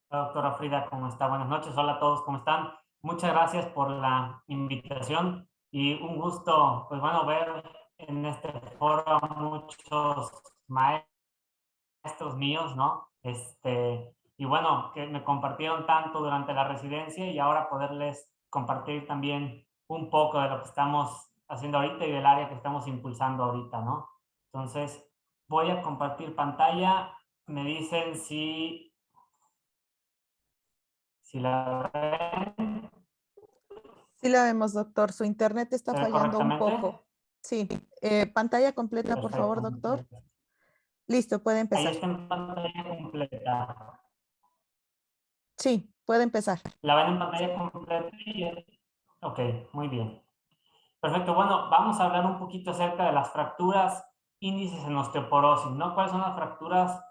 Doctora Frida, ¿cómo está? Buenas noches. Hola a todos, ¿cómo están? Muchas gracias por la invitación y un gusto, pues bueno, ver en este foro a muchos maestros míos, ¿no? Y bueno, que me compartieron tanto durante la residencia y ahora poderles compartir también un poco de lo que estamos haciendo ahorita y del área que estamos impulsando ahorita, ¿no? Entonces, voy a compartir pantalla. Me dicen si la ven. Sí la vemos, doctor. Su internet está ¿Se ve fallando un correctamente? poco. Sí. Pantalla completa, por favor, Perfecto. doctor. Listo, puede Ahí empezar. está en pantalla completa. Sí, puede empezar. ¿La ven en pantalla completa? Ok, muy bien. Perfecto. Bueno, vamos a hablar un poquito acerca de las fracturas índices en osteoporosis, ¿no? ¿Cuáles son las fracturas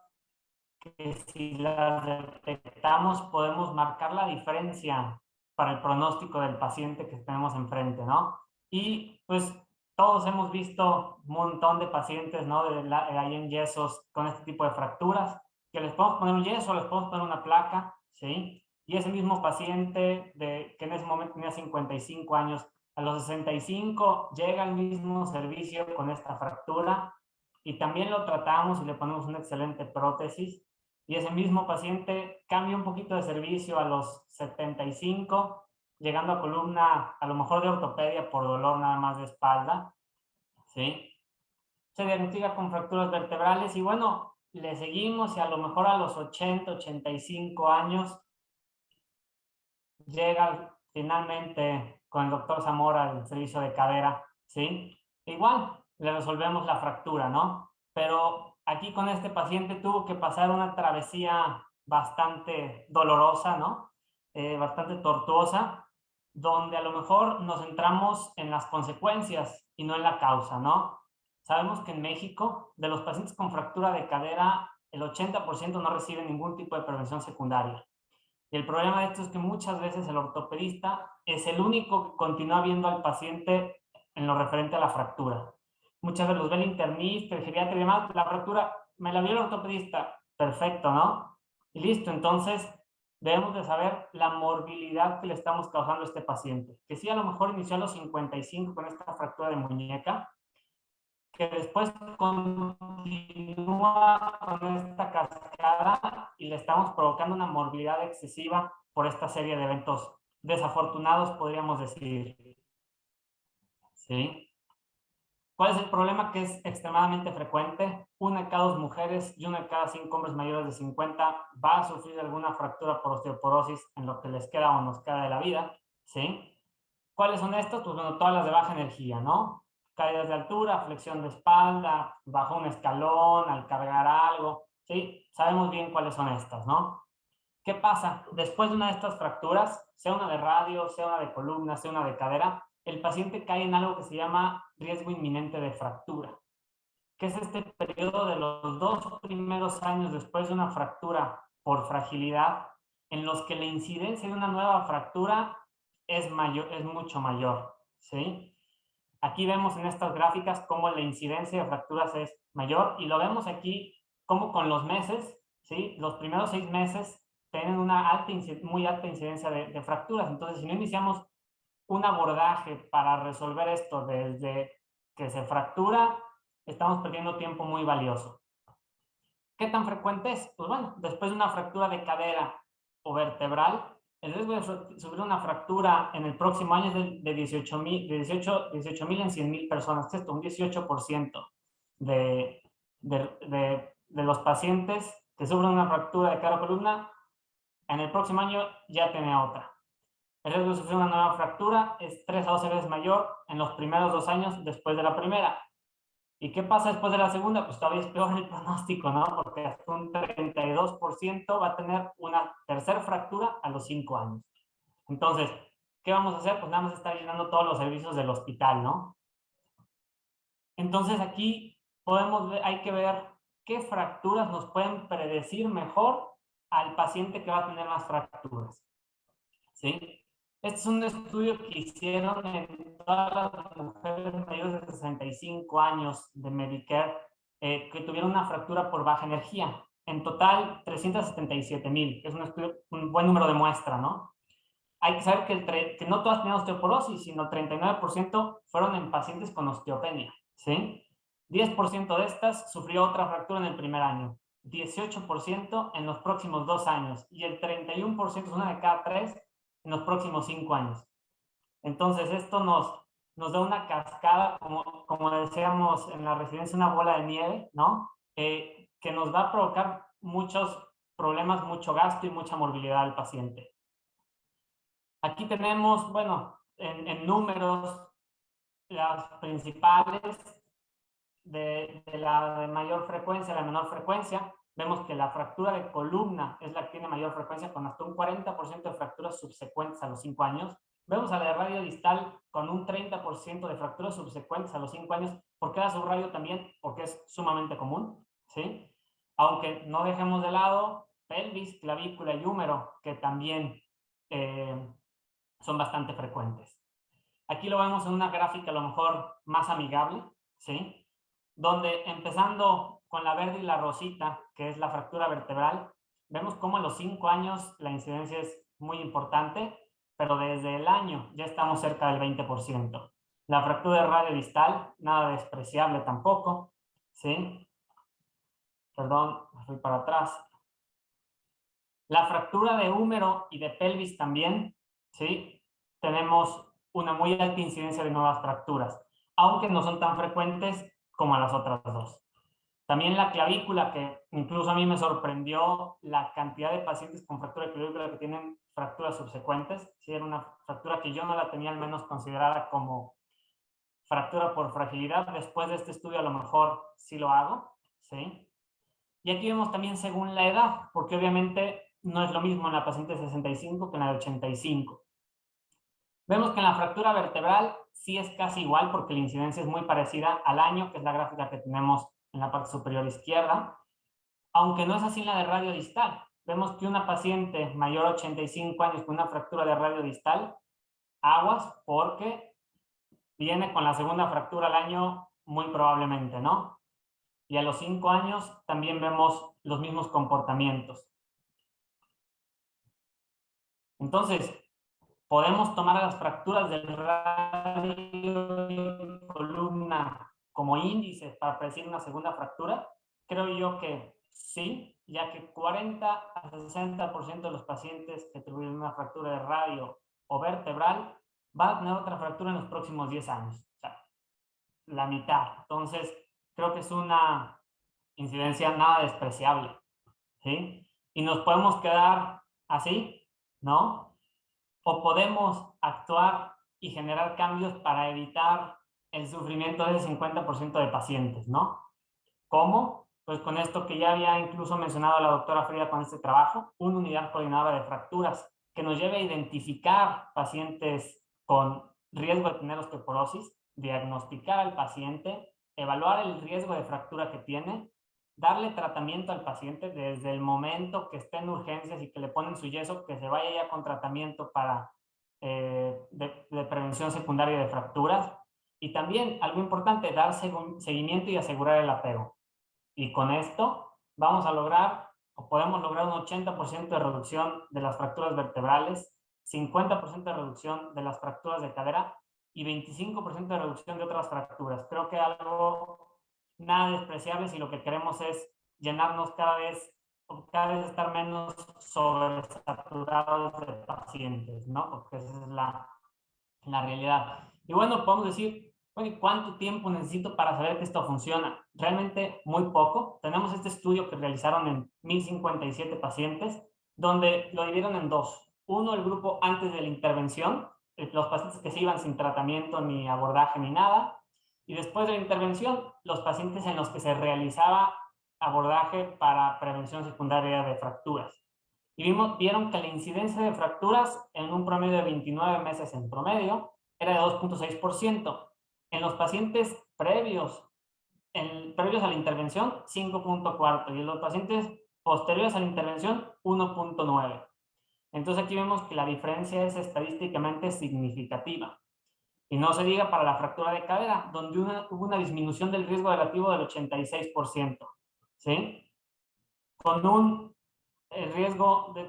que si las detectamos podemos marcar la diferencia para el pronóstico del paciente que tenemos enfrente, ¿no? Y pues todos hemos visto un montón de pacientes, ¿no? Ahí en yesos con este tipo de fracturas, que les podemos poner un yeso, les podemos poner una placa, ¿sí? Y ese mismo paciente que en ese momento tenía 55 años, a los 65 llega al mismo servicio con esta fractura y también lo tratamos y le ponemos una excelente prótesis y ese mismo paciente cambia un poquito de servicio a los 75, llegando a columna a lo mejor de ortopedia por dolor nada más de espalda, ¿sí? Se diagnostica con fracturas vertebrales y bueno, le seguimos y a lo mejor a los 80, 85 años llega finalmente con el doctor Zamora al servicio de cadera, ¿sí? Igual, le resolvemos la fractura, ¿no? Pero aquí con este paciente tuvo que pasar una travesía bastante dolorosa, ¿no? Bastante tortuosa, donde a lo mejor nos centramos en las consecuencias y no en la causa, ¿no? Sabemos que en México, de los pacientes con fractura de cadera, el 80% no recibe ningún tipo de prevención secundaria. Y el problema de esto es que muchas veces el ortopedista es el único que continúa viendo al paciente en lo referente a la fractura. Muchas veces los ve el internista, el geriatra y demás, la fractura me la vio el ortopedista, perfecto, ¿no? Y listo, entonces debemos de saber la morbilidad que le estamos causando a este paciente. Que sí, a lo mejor inició a los 55 con esta fractura de muñeca, que después continúa con esta cascada y le estamos provocando una morbilidad excesiva por esta serie de eventos desafortunados, podríamos decir. ¿Sí? ¿Cuál es el problema? Que es extremadamente frecuente. Una de cada dos mujeres y una de cada 5 hombres mayores de 50 va a sufrir alguna fractura por osteoporosis en lo que les queda o nos queda de la vida. ¿Sí? ¿Cuáles son estos? Pues bueno, todas las de baja energía, ¿no? Caídas de altura, flexión de espalda, bajo un escalón, al cargar algo, ¿sí? Sabemos bien cuáles son estas, ¿no? ¿Qué pasa? Después de una de estas fracturas, sea una de radio, sea una de columna, sea una de cadera, el paciente cae en algo que se llama riesgo inminente de fractura, que es este periodo de los 2 primeros años después de una fractura por fragilidad, en los que la incidencia de una nueva fractura es mayor, es mucho mayor, ¿sí? Aquí vemos en estas gráficas cómo la incidencia de fracturas es mayor y lo vemos aquí como con los meses, ¿sí? Los primeros 6 meses tienen una muy alta incidencia de fracturas. Entonces, si no iniciamos un abordaje para resolver esto desde que se fractura, estamos perdiendo tiempo muy valioso. ¿Qué tan frecuente es? Pues bueno, después de una fractura de cadera o vertebral, el riesgo de sufrir una fractura en el próximo año es de 18,000 en 100,000 personas. Esto, un 18% de, de los pacientes que sufren una fractura de cadera o columna, en el próximo año ya tiene otra. El riesgo de sufrir una nueva fractura es 3 a 12 veces mayor en los primeros 2 años después de la primera. ¿Y qué pasa después de la segunda? Pues todavía es peor el pronóstico, ¿no? Porque hasta un 32% va a tener una tercera fractura a los 5 años. Entonces, ¿qué vamos a hacer? Pues nada más estar llenando todos los servicios del hospital, ¿no? Entonces aquí hay que ver qué fracturas nos pueden predecir mejor al paciente que va a tener más fracturas, ¿sí? Este es un estudio que hicieron en todas las mujeres mayores de 65 años de Medicare que tuvieron una fractura por baja energía. En total, 377,000, que es un buen número de muestra, ¿no? Hay que saber que no todas tenían osteoporosis, sino el 39% fueron en pacientes con osteopenia, ¿sí? 10% de estas sufrió otra fractura en el primer año, 18% en los próximos 2 años y el 31%, es una de cada 3, en los próximos 5 años. Entonces, esto nos da una cascada, como decíamos en la residencia, una bola de nieve, ¿no? Que nos va a provocar muchos problemas, mucho gasto y mucha morbilidad al paciente. Aquí tenemos, bueno, en números, las principales de la de mayor frecuencia a la menor frecuencia. Vemos que la fractura de columna es la que tiene mayor frecuencia, con hasta un 40% de fracturas subsecuentes a los 5 años. Vemos a la de radio distal con un 30% de fracturas subsecuentes a los 5 años. ¿Por qué da subrayo también? Porque es sumamente común, ¿sí? Aunque no dejemos de lado pelvis, clavícula y húmero, que también son bastante frecuentes. Aquí lo vemos en una gráfica a lo mejor más amigable, ¿sí? Donde empezando con la verde y la rosita, que es la fractura vertebral, vemos cómo a los 5 años la incidencia es muy importante, pero desde el año ya estamos cerca del 20%. La fractura de radio distal, nada despreciable tampoco, ¿sí? Perdón, me fui para atrás. La fractura de húmero y de pelvis también, ¿sí? Tenemos una muy alta incidencia de nuevas fracturas, aunque no son tan frecuentes como las otras dos. También la clavícula, que incluso a mí me sorprendió la cantidad de pacientes con fractura de clavícula que tienen fracturas subsecuentes. Sí, era una fractura que yo no la tenía al menos considerada como fractura por fragilidad. Después de este estudio a lo mejor sí lo hago, ¿sí? Y aquí vemos también según la edad, porque obviamente no es lo mismo en la paciente de 65 que en la de 85. Vemos que en la fractura vertebral sí es casi igual, porque la incidencia es muy parecida al año, que es la gráfica que tenemos en la parte superior izquierda, aunque no es así en la de radio distal. Vemos que una paciente mayor a 85 años con una fractura de radio distal, aguas, porque viene con la segunda fractura al año muy probablemente, ¿no? Y a los 5 años también vemos los mismos comportamientos. Entonces, podemos tomar a las fracturas del radio y columna como índices para predecir una segunda fractura. Creo yo que sí, ya que 40 a 60% de los pacientes que tuvieron una fractura de radio o vertebral van a tener otra fractura en los próximos 10 años. O sea, la mitad. Entonces, creo que es una incidencia nada despreciable, ¿sí? Y nos podemos quedar así, ¿no? O podemos actuar y generar cambios para evitar el sufrimiento de ese 50% de pacientes, ¿no? ¿Cómo? Pues con esto que ya había incluso mencionado la doctora Frida con este trabajo, una unidad coordinadora de fracturas que nos lleve a identificar pacientes con riesgo de tener osteoporosis, diagnosticar al paciente, evaluar el riesgo de fractura que tiene, darle tratamiento al paciente desde el momento que esté en urgencias y que le ponen su yeso, que se vaya ya con tratamiento para de prevención secundaria de fracturas. Y también, algo importante, dar seguimiento y asegurar el apego. Y con esto vamos a lograr, o podemos lograr un 80% de reducción de las fracturas vertebrales, 50% de reducción de las fracturas de cadera y 25% de reducción de otras fracturas. Creo que algo nada despreciable si lo que queremos es llenarnos cada vez estar menos sobresaturados de pacientes, ¿no? Porque esa es la realidad. Y bueno, podemos decir, oye, ¿cuánto tiempo necesito para saber que esto funciona? Realmente muy poco. Tenemos este estudio que realizaron en 1057 pacientes, donde lo dividieron en dos. Uno, el grupo antes de la intervención, los pacientes que se iban sin tratamiento, ni abordaje, ni nada. Y después de la intervención, los pacientes en los que se realizaba abordaje para prevención secundaria de fracturas. Y vieron que la incidencia de fracturas en un promedio de 29 meses en promedio era de 2.6%. En los pacientes previos a la intervención, 5.4%. Y en los pacientes posteriores a la intervención, 1.9%. Entonces aquí vemos que la diferencia es estadísticamente significativa. Y no se diga para la fractura de cadera, donde hubo una disminución del riesgo relativo del 86%. ¿Sí? con un riesgo de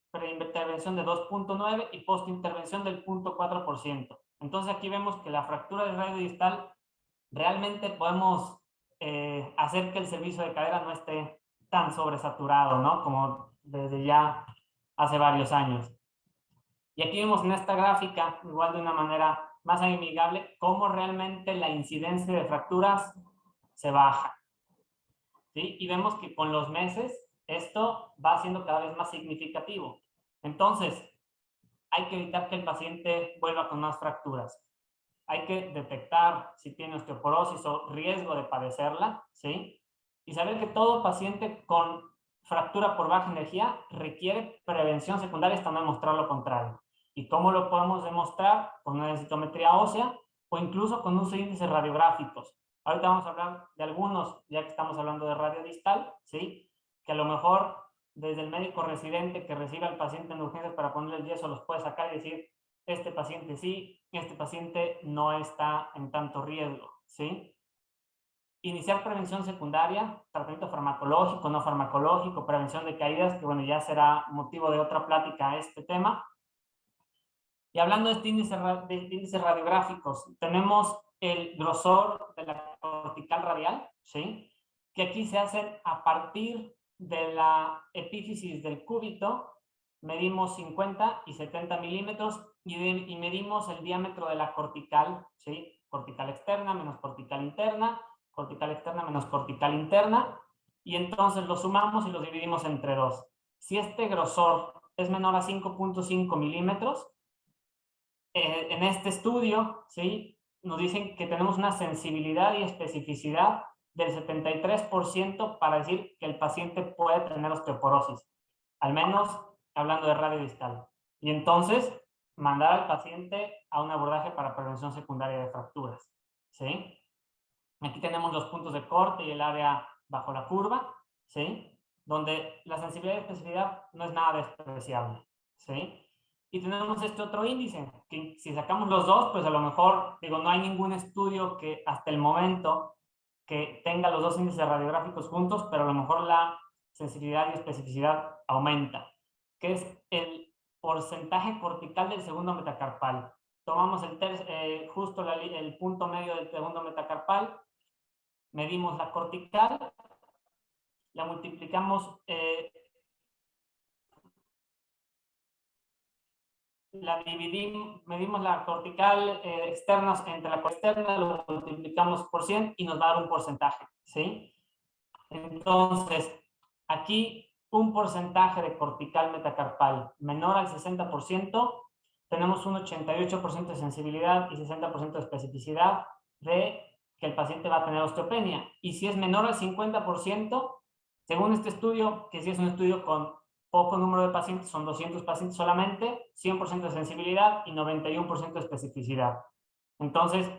preintervención de 2.9 y postintervención del 0.4%. Entonces aquí vemos que la fractura del radio distal realmente podemos hacer que el servicio de cadera no esté tan sobresaturado, ¿no? Como desde ya hace varios años. Y aquí vemos en esta gráfica, igual de una manera más amigable, cómo realmente la incidencia de fracturas se baja, ¿sí? Y vemos que con los meses esto va siendo cada vez más significativo. Entonces, hay que evitar que el paciente vuelva con más fracturas. Hay que detectar si tiene osteoporosis o riesgo de padecerla, ¿sí? Y saber que todo paciente con fractura por baja energía requiere prevención secundaria hasta no demostrar lo contrario. ¿Y cómo lo podemos demostrar? Con una densitometría ósea o incluso con uso de índices radiográficos. Ahorita vamos a hablar de algunos, ya que estamos hablando de radio distal, ¿sí? Que a lo mejor desde el médico residente que recibe al paciente en urgencias para ponerle el yeso los puede sacar y decir, este paciente sí, este paciente no está en tanto riesgo, ¿sí? Iniciar prevención secundaria, tratamiento farmacológico, no farmacológico, prevención de caídas, que bueno, ya será motivo de otra plática este tema. Y hablando de este índices radiográficos, tenemos el grosor de la cortical radial, ¿sí? Que aquí se hacen a partir de la epífisis del cúbito, medimos 50 y 70 milímetros y medimos el diámetro de la cortical, ¿sí? Cortical externa menos cortical interna, cortical externa menos cortical interna, y entonces los sumamos y los dividimos entre 2. Si este grosor es menor a 5.5 milímetros, en este estudio, ¿sí? Nos dicen que tenemos una sensibilidad y especificidad del 73% para decir que el paciente puede tener osteoporosis, al menos hablando de radio distal. Y entonces, mandar al paciente a un abordaje para prevención secundaria de fracturas, ¿sí? Aquí tenemos los puntos de corte y el área bajo la curva, ¿sí? Donde la sensibilidad y especificidad no es nada despreciable, ¿sí? Y tenemos este otro índice, que si sacamos los dos, pues a lo mejor, digo, no hay ningún estudio que hasta el momento que tenga los dos índices radiográficos juntos, pero a lo mejor la sensibilidad y especificidad aumenta, que es el porcentaje cortical del segundo metacarpal. Tomamos justo el punto medio del segundo metacarpal, medimos la cortical, la multiplicamos, medimos la cortical externa entre la externa, lo multiplicamos por 100 y nos va a dar un porcentaje, ¿sí? Entonces, aquí un porcentaje de cortical metacarpal menor al 60%, tenemos un 88% de sensibilidad y 60% de especificidad de que el paciente va a tener osteopenia. Y si es menor al 50%, según este estudio, que si es un estudio con poco número de pacientes, son 200 pacientes solamente, 100% de sensibilidad y 91% de especificidad. Entonces,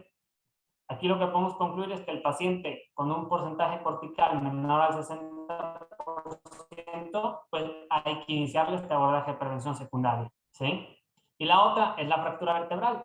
aquí lo que podemos concluir es que el paciente con un porcentaje cortical menor al 60%, pues hay que iniciarle este abordaje de prevención secundaria, ¿sí? Y la otra es la fractura vertebral,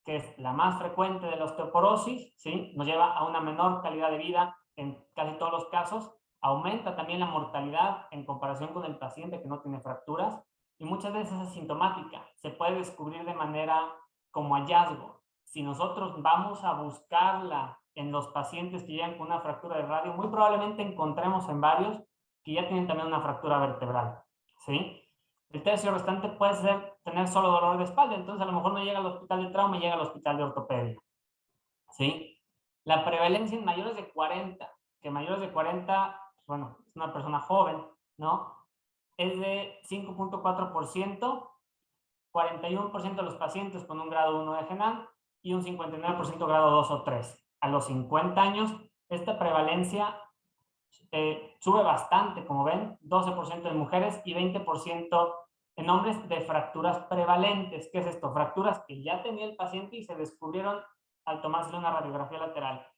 que es la más frecuente de la osteoporosis, ¿sí? Nos lleva a una menor calidad de vida en casi todos los casos, aumenta también la mortalidad en comparación con el paciente que no tiene fracturas y muchas veces es asintomática, se puede descubrir de manera como hallazgo. Si nosotros vamos a buscarla en los pacientes que llegan con una fractura de radio, muy probablemente encontremos en varios que ya tienen también una fractura vertebral, ¿sí? El tercio restante puede ser tener solo dolor de espalda, entonces a lo mejor no llega al hospital de trauma, llega al hospital de ortopedia, ¿sí? La prevalencia en mayores de 40, que mayores de 40, bueno, es una persona joven, ¿no? Es de 5.4%, 41% de los pacientes con un grado 1 de GENAM y un 59% grado 2 o 3. A los 50 años, esta prevalencia sube bastante, como ven, 12% en mujeres y 20% en hombres de fracturas prevalentes. ¿Qué es esto? Fracturas que ya tenía el paciente y se descubrieron al tomarse una radiografía lateral.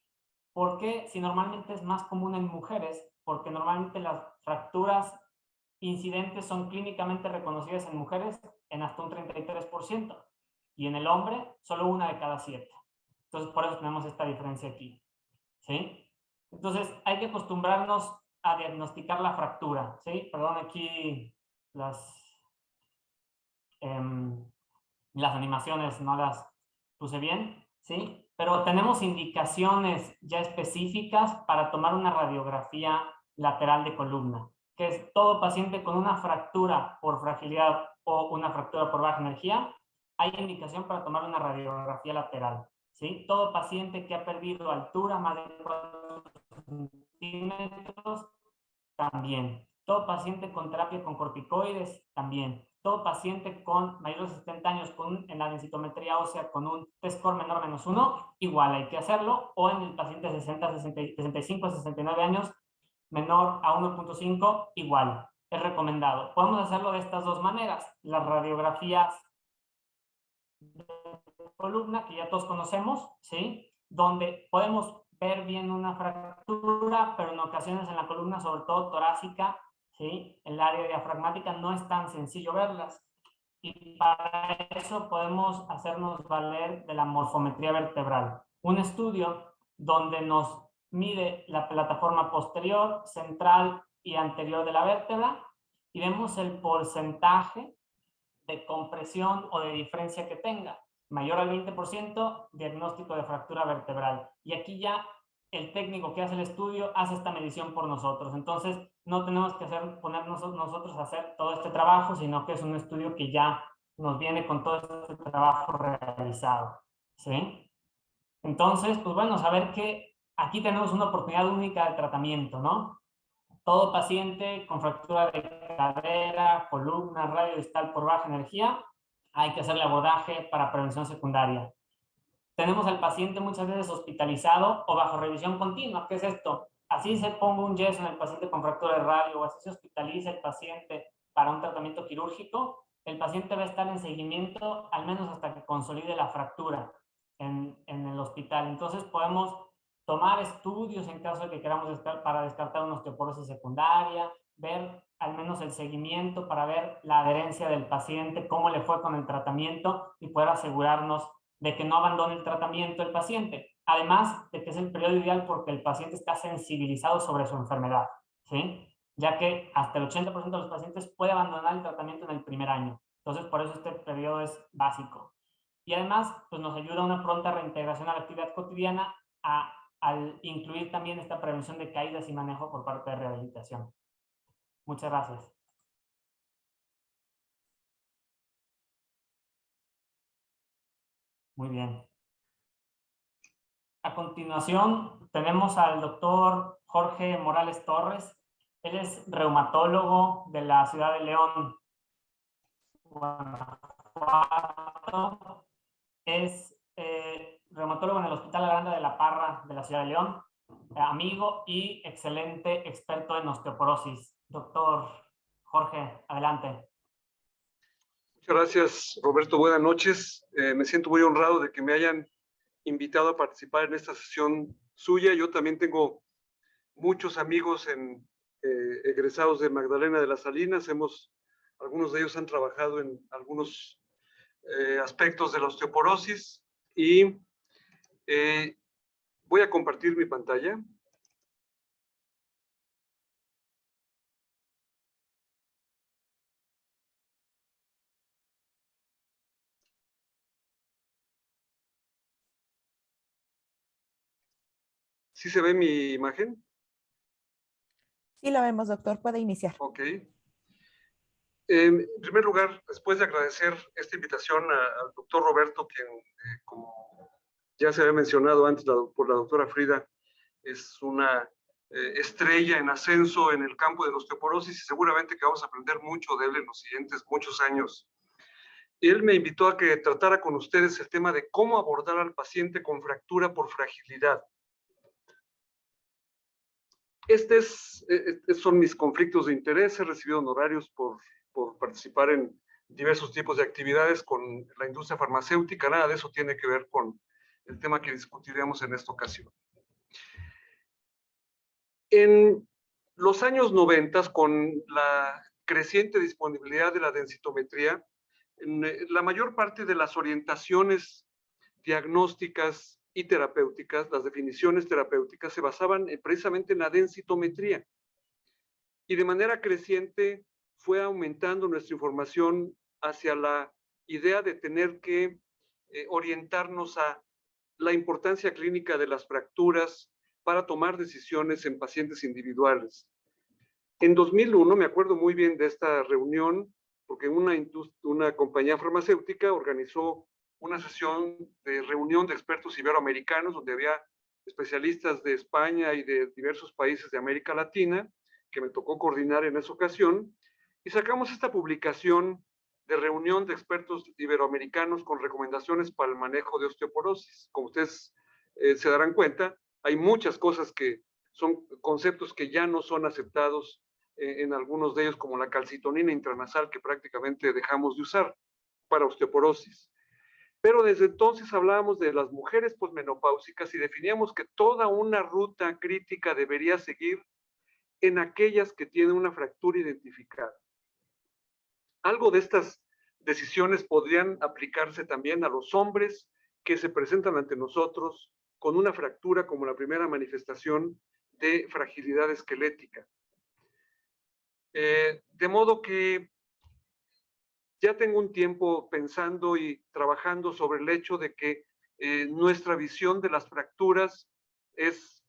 ¿Por qué? Si normalmente es más común en mujeres, porque normalmente las fracturas incidentes son clínicamente reconocidas en mujeres en hasta un 33% y en el hombre solo una de cada 7. Entonces por eso tenemos esta diferencia aquí, ¿sí? Entonces hay que acostumbrarnos a diagnosticar la fractura, ¿sí? Perdón, aquí las animaciones no las puse bien, ¿sí? Pero tenemos indicaciones ya específicas para tomar una radiografía lateral de columna, que es todo paciente con una fractura por fragilidad o una fractura por baja energía, hay indicación para tomar una radiografía lateral, ¿sí? Todo paciente que ha perdido altura más de 4 centímetros, también. Todo paciente con terapia con corticoides, también. Todo paciente con mayores de 70 años en la densitometría ósea con un T-score menor a -1, igual hay que hacerlo. O en el paciente de 65 a 69 años, menor a 1.5, igual. Es recomendado. Podemos hacerlo de estas dos maneras. Las radiografías de columna, que ya todos conocemos, ¿sí? Donde podemos ver bien una fractura, pero en ocasiones en la columna, sobre todo torácica, ¿sí? El área diafragmática no es tan sencillo verlas. Y para eso podemos hacernos valer de la morfometría vertebral. Un estudio donde nos mide la plataforma posterior, central y anterior de la vértebra y vemos el porcentaje de compresión o de diferencia que tenga. Mayor al 20%, diagnóstico de fractura vertebral. Y aquí ya el técnico que hace el estudio hace esta medición por nosotros. Entonces, no tenemos que ponernos nosotros a hacer todo este trabajo, sino que es un estudio que ya nos viene con todo este trabajo realizado. ¿Sí? Entonces, pues bueno, saber que aquí tenemos una oportunidad única de tratamiento, ¿no? Todo paciente con fractura de cadera, columna, radio distal por baja energía, hay que hacerle abordaje para prevención secundaria. Tenemos al paciente muchas veces hospitalizado o bajo revisión continua. ¿Qué es esto? Así se ponga un yeso en el paciente con fractura de radio o así se hospitaliza el paciente para un tratamiento quirúrgico, el paciente va a estar en seguimiento al menos hasta que consolide la fractura en el hospital. Entonces podemos tomar estudios en caso de que queramos para descartar una osteoporosis secundaria, ver al menos el seguimiento para ver la adherencia del paciente, cómo le fue con el tratamiento y poder asegurarnos de que no abandone el tratamiento el paciente. Además de que es el periodo ideal porque el paciente está sensibilizado sobre su enfermedad, ¿sí? Ya que hasta el 80% de los pacientes puede abandonar el tratamiento en el primer año. Entonces, por eso este periodo es básico. Y además, pues nos ayuda a una pronta reintegración a la actividad cotidiana al incluir también esta prevención de caídas y manejo por parte de rehabilitación. Muchas gracias. Muy bien. A continuación, tenemos al doctor Jorge Morales Torres. Él es reumatólogo de la ciudad de León, Guanajuato. Es reumatólogo en el Hospital Aranda de la Parra de la ciudad de León, amigo y excelente experto en osteoporosis. Doctor Jorge, adelante. Muchas gracias, Roberto. Buenas noches. Me siento muy honrado de que me hayan invitado a participar en esta sesión suya. Yo también tengo muchos amigos egresados de Magdalena de las Salinas. Algunos de ellos han trabajado en algunos aspectos de la osteoporosis y voy a compartir mi pantalla. ¿Sí se ve mi imagen? Sí la vemos, doctor. Puede iniciar. Ok. En primer lugar, después de agradecer esta invitación al doctor Roberto, quien, como ya se había mencionado antes por la doctora Frida, es una estrella en ascenso en el campo de la osteoporosis y seguramente que vamos a aprender mucho de él en los siguientes muchos años. Él me invitó a que tratara con ustedes el tema de cómo abordar al paciente con fractura por fragilidad. Estos son mis conflictos de interés. He recibido honorarios por participar en diversos tipos de actividades con la industria farmacéutica. Nada de eso tiene que ver con el tema que discutiremos en esta ocasión. En los años 90, con la creciente disponibilidad de la densitometría, la mayor parte de las orientaciones diagnósticas y terapéuticas, las definiciones terapéuticas, se basaban precisamente en la densitometría. y de manera creciente fue aumentando nuestra información hacia la idea de tener que orientarnos a la importancia clínica de las fracturas para tomar decisiones en pacientes individuales. En 2001, me acuerdo muy bien de esta reunión, porque una compañía farmacéutica organizó una sesión de reunión de expertos iberoamericanos, donde había especialistas de España y de diversos países de América Latina, que me tocó coordinar en esa ocasión, y sacamos esta publicación de reunión de expertos iberoamericanos con recomendaciones para el manejo de osteoporosis. Como ustedes se darán cuenta, hay muchas cosas que son conceptos que ya no son aceptados en algunos de ellos, como la calcitonina intranasal, que prácticamente dejamos de usar para osteoporosis. Pero desde entonces hablábamos de las mujeres posmenopáusicas y definíamos que toda una ruta crítica debería seguir en aquellas que tienen una fractura identificada. Algo de estas decisiones podrían aplicarse también a los hombres que se presentan ante nosotros con una fractura como la primera manifestación de fragilidad esquelética. De modo que ya tengo un tiempo pensando y trabajando sobre el hecho de que nuestra visión de las fracturas es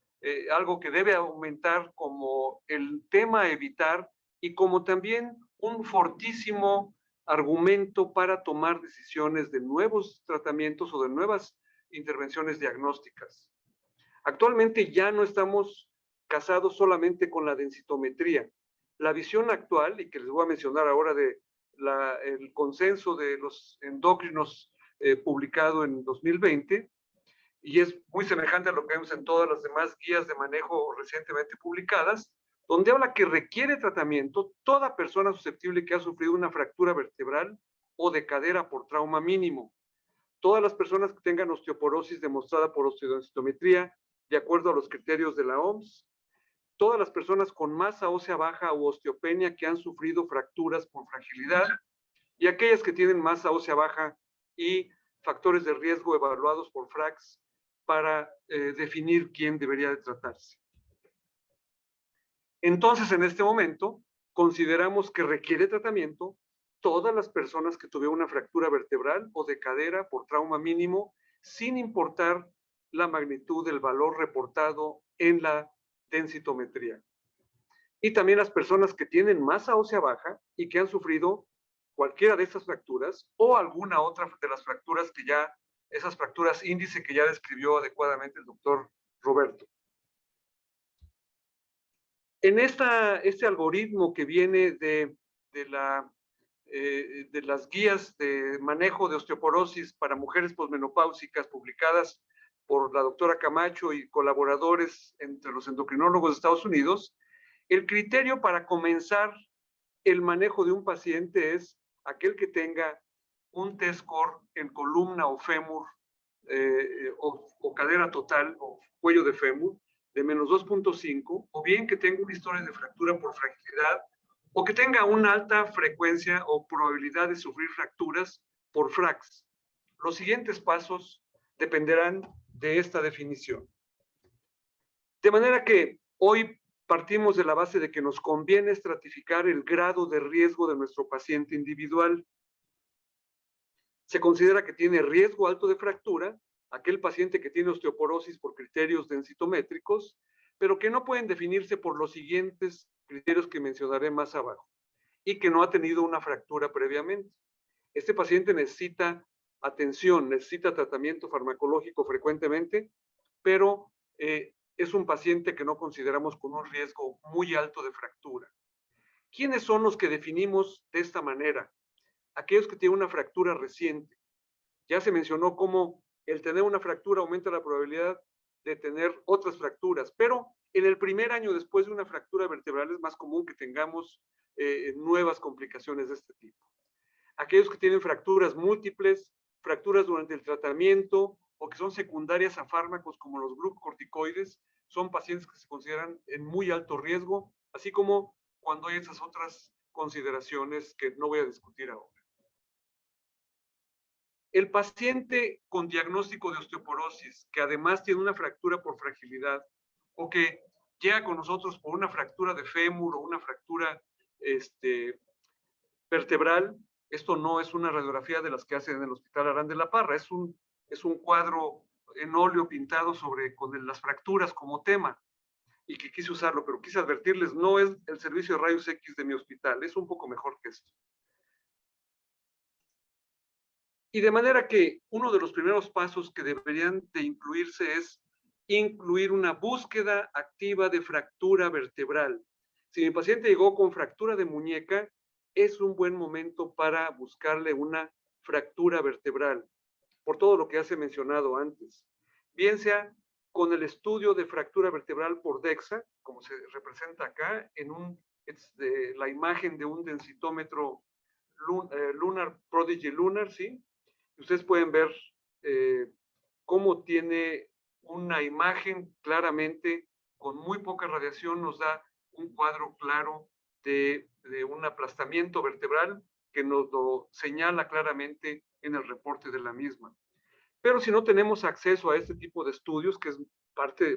algo que debe aumentar como el tema a evitar y como también un fortísimo argumento para tomar decisiones de nuevos tratamientos o de nuevas intervenciones diagnósticas. Actualmente ya no estamos casados solamente con la densitometría. La visión actual, y que les voy a mencionar ahora de el consenso de los endocrinos publicado en 2020, y es muy semejante a lo que vemos en todas las demás guías de manejo recientemente publicadas, donde habla que requiere tratamiento toda persona susceptible que ha sufrido una fractura vertebral o de cadera por trauma mínimo. Todas las personas que tengan osteoporosis demostrada por osteodensitometría, de acuerdo a los criterios de la OMS, todas las personas con masa ósea baja u osteopenia que han sufrido fracturas por fragilidad y aquellas que tienen masa ósea baja y factores de riesgo evaluados por FRAX para definir quién debería de tratarse. Entonces, en este momento, consideramos que requiere tratamiento todas las personas que tuvieron una fractura vertebral o de cadera por trauma mínimo, sin importar la magnitud del valor reportado en la densitometría. Y también las personas que tienen masa ósea baja y que han sufrido cualquiera de estas fracturas o alguna otra de las fracturas que ya, esas fracturas índice que ya describió adecuadamente el doctor Roberto. En este algoritmo que viene de las guías de manejo de osteoporosis para mujeres posmenopáusicas publicadas por la doctora Camacho y colaboradores entre los endocrinólogos de Estados Unidos, el criterio para comenzar el manejo de un paciente es aquel que tenga un T-score en columna o fémur o cadera total o cuello de fémur de menos 2.5, o bien que tenga una historia de fractura por fragilidad, o que tenga una alta frecuencia o probabilidad de sufrir fracturas por FRAX. Los siguientes pasos dependerán de esta definición. De manera que hoy partimos de la base de que nos conviene estratificar el grado de riesgo de nuestro paciente individual. Se considera que tiene riesgo alto de fractura aquel paciente que tiene osteoporosis por criterios densitométricos, pero que no pueden definirse por los siguientes criterios que mencionaré más abajo, y que no ha tenido una fractura previamente. Este paciente necesita atención, necesita tratamiento farmacológico frecuentemente, pero es un paciente que no consideramos con un riesgo muy alto de fractura. ¿Quiénes son los que definimos de esta manera? Aquellos que tienen una fractura reciente. Ya se mencionó cómo el tener una fractura aumenta la probabilidad de tener otras fracturas, pero en el primer año después de una fractura vertebral es más común que tengamos nuevas complicaciones de este tipo. Aquellos que tienen fracturas múltiples, fracturas durante el tratamiento o que son secundarias a fármacos como los glucocorticoides, son pacientes que se consideran en muy alto riesgo, así como cuando hay esas otras consideraciones que no voy a discutir ahora. El paciente con diagnóstico de osteoporosis, que además tiene una fractura por fragilidad o que llega con nosotros por una fractura de fémur o una fractura vertebral, esto no es una radiografía de las que hacen en el Hospital Arán de la Parra, es un cuadro en óleo pintado con las fracturas como tema, y que quise usarlo, pero quise advertirles, no es el servicio de rayos X de mi hospital, es un poco mejor que esto. Y de manera que uno de los primeros pasos que deberían de incluirse es incluir una búsqueda activa de fractura vertebral. Si mi paciente llegó con fractura de muñeca, es un buen momento para buscarle una fractura vertebral, por todo lo que ya se ha mencionado antes. Bien sea con el estudio de fractura vertebral por DEXA, como se representa acá, la imagen de un densitómetro Lunar, Prodigy Lunar, ¿sí? Ustedes pueden ver cómo tiene una imagen claramente, con muy poca radiación, nos da un cuadro claro de un aplastamiento vertebral que nos lo señala claramente en el reporte de la misma. Pero si no tenemos acceso a este tipo de estudios, que es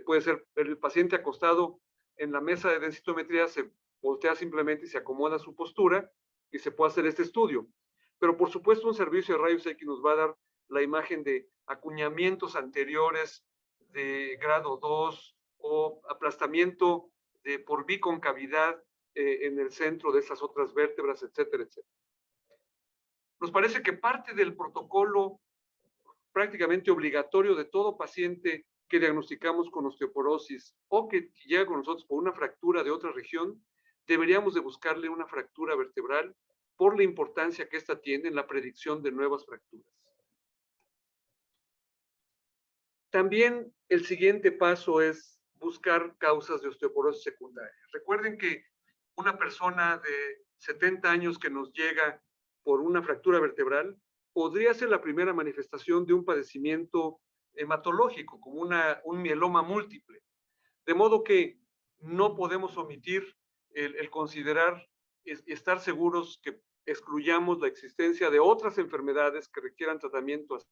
puede ser el paciente acostado en la mesa de densitometría, se voltea simplemente y se acomoda su postura y se puede hacer este estudio. Pero por supuesto un servicio de rayos X nos va a dar la imagen de acuñamientos anteriores de grado 2 o aplastamiento por biconcavidad en el centro de esas otras vértebras, etcétera, etcétera. Nos parece que parte del protocolo prácticamente obligatorio de todo paciente que diagnosticamos con osteoporosis o que llega con nosotros por una fractura de otra región, deberíamos de buscarle una fractura vertebral por la importancia que esta tiene en la predicción de nuevas fracturas. También el siguiente paso es buscar causas de osteoporosis secundaria. Recuerden que una persona de 70 años que nos llega por una fractura vertebral podría ser la primera manifestación de un padecimiento hematológico, como un mieloma múltiple. De modo que no podemos omitir el considerar, estar seguros que excluyamos la existencia de otras enfermedades que requieran tratamiento así.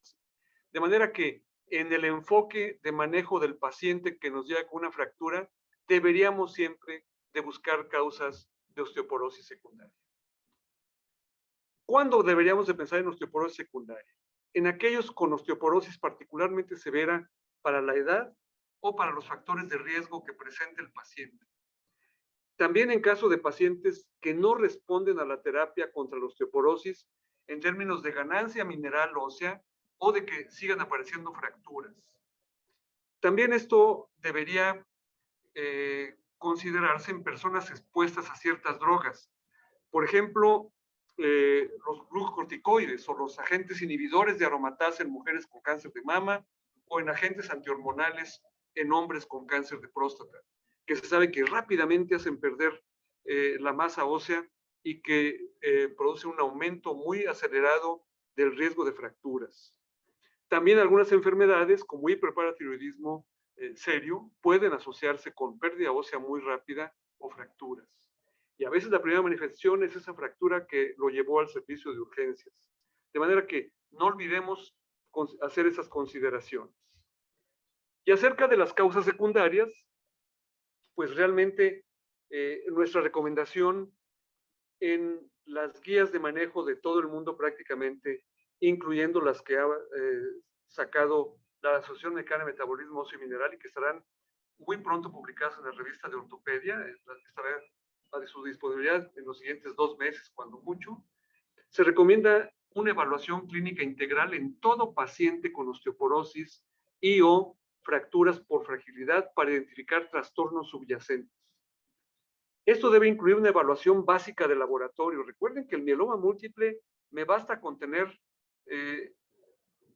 De manera que en el enfoque de manejo del paciente que nos llega con una fractura, deberíamos siempre de buscar causas de osteoporosis secundaria. ¿Cuándo deberíamos de pensar en osteoporosis secundaria? En aquellos con osteoporosis particularmente severa para la edad o para los factores de riesgo que presenta el paciente. También en caso de pacientes que no responden a la terapia contra la osteoporosis en términos de ganancia mineral ósea o de que sigan apareciendo fracturas. También esto debería considerarse en personas expuestas a ciertas drogas. Por ejemplo, los glucocorticoides o los agentes inhibidores de aromatasa en mujeres con cáncer de mama o en agentes antihormonales en hombres con cáncer de próstata, que se sabe que rápidamente hacen perder la masa ósea y que produce un aumento muy acelerado del riesgo de fracturas. También algunas enfermedades como hiperparatiroidismo serio pueden asociarse con pérdida ósea muy rápida o fracturas. Y a veces la primera manifestación es esa fractura que lo llevó al servicio de urgencias. De manera que no olvidemos hacer esas consideraciones. Y acerca de las causas secundarias, pues realmente nuestra recomendación en las guías de manejo de todo el mundo prácticamente, incluyendo las que ha sacado la Asociación Mexicana de Metabolismo Óseo y Mineral y que estarán muy pronto publicadas en la revista de ortopedia, estará a su disponibilidad en los siguientes 2 meses, cuando mucho. Se recomienda una evaluación clínica integral en todo paciente con osteoporosis y o fracturas por fragilidad para identificar trastornos subyacentes. Esto debe incluir una evaluación básica de laboratorio. Recuerden que el mieloma múltiple me basta con tener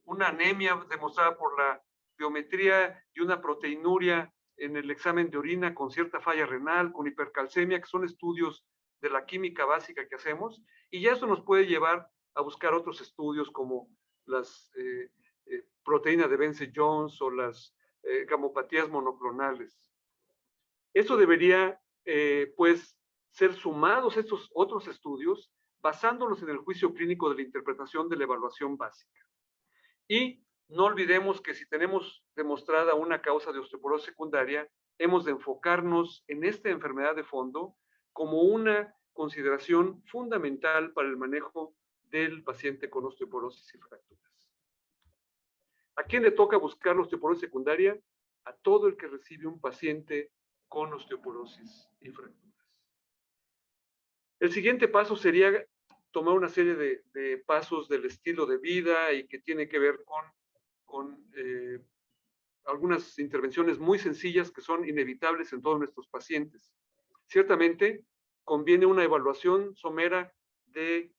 una anemia demostrada por la biometría y una proteinuria en el examen de orina con cierta falla renal, con hipercalcemia, que son estudios de la química básica que hacemos, y ya eso nos puede llevar a buscar otros estudios como las proteínas de Vence-Jones o las gamopatías monoclonales. Esto debería, pues, ser sumados estos otros estudios basándolos en el juicio clínico de la interpretación de la evaluación básica. Y no olvidemos que si tenemos demostrada una causa de osteoporosis secundaria, hemos de enfocarnos en esta enfermedad de fondo como una consideración fundamental para el manejo del paciente con osteoporosis y fracturas. ¿A quién le toca buscar la osteoporosis secundaria? A todo el que recibe un paciente con osteoporosis y fracturas. El siguiente paso sería tomar una serie de pasos del estilo de vida y que tiene que ver con algunas intervenciones muy sencillas que son inevitables en todos nuestros pacientes. Ciertamente, conviene una evaluación somera de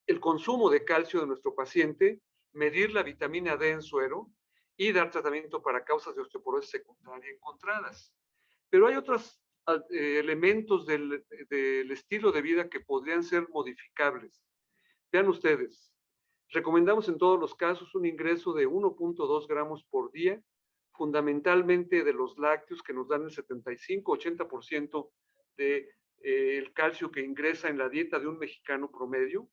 el consumo de calcio de nuestro paciente, medir la vitamina D en suero y dar tratamiento para causas de osteoporosis secundaria encontradas. Pero hay otros elementos del estilo de vida que podrían ser modificables. Vean ustedes, recomendamos en todos los casos un ingreso de 1.2 gramos por día, fundamentalmente de los lácteos que nos dan el 75-80% del calcio que ingresa en la dieta de un mexicano promedio.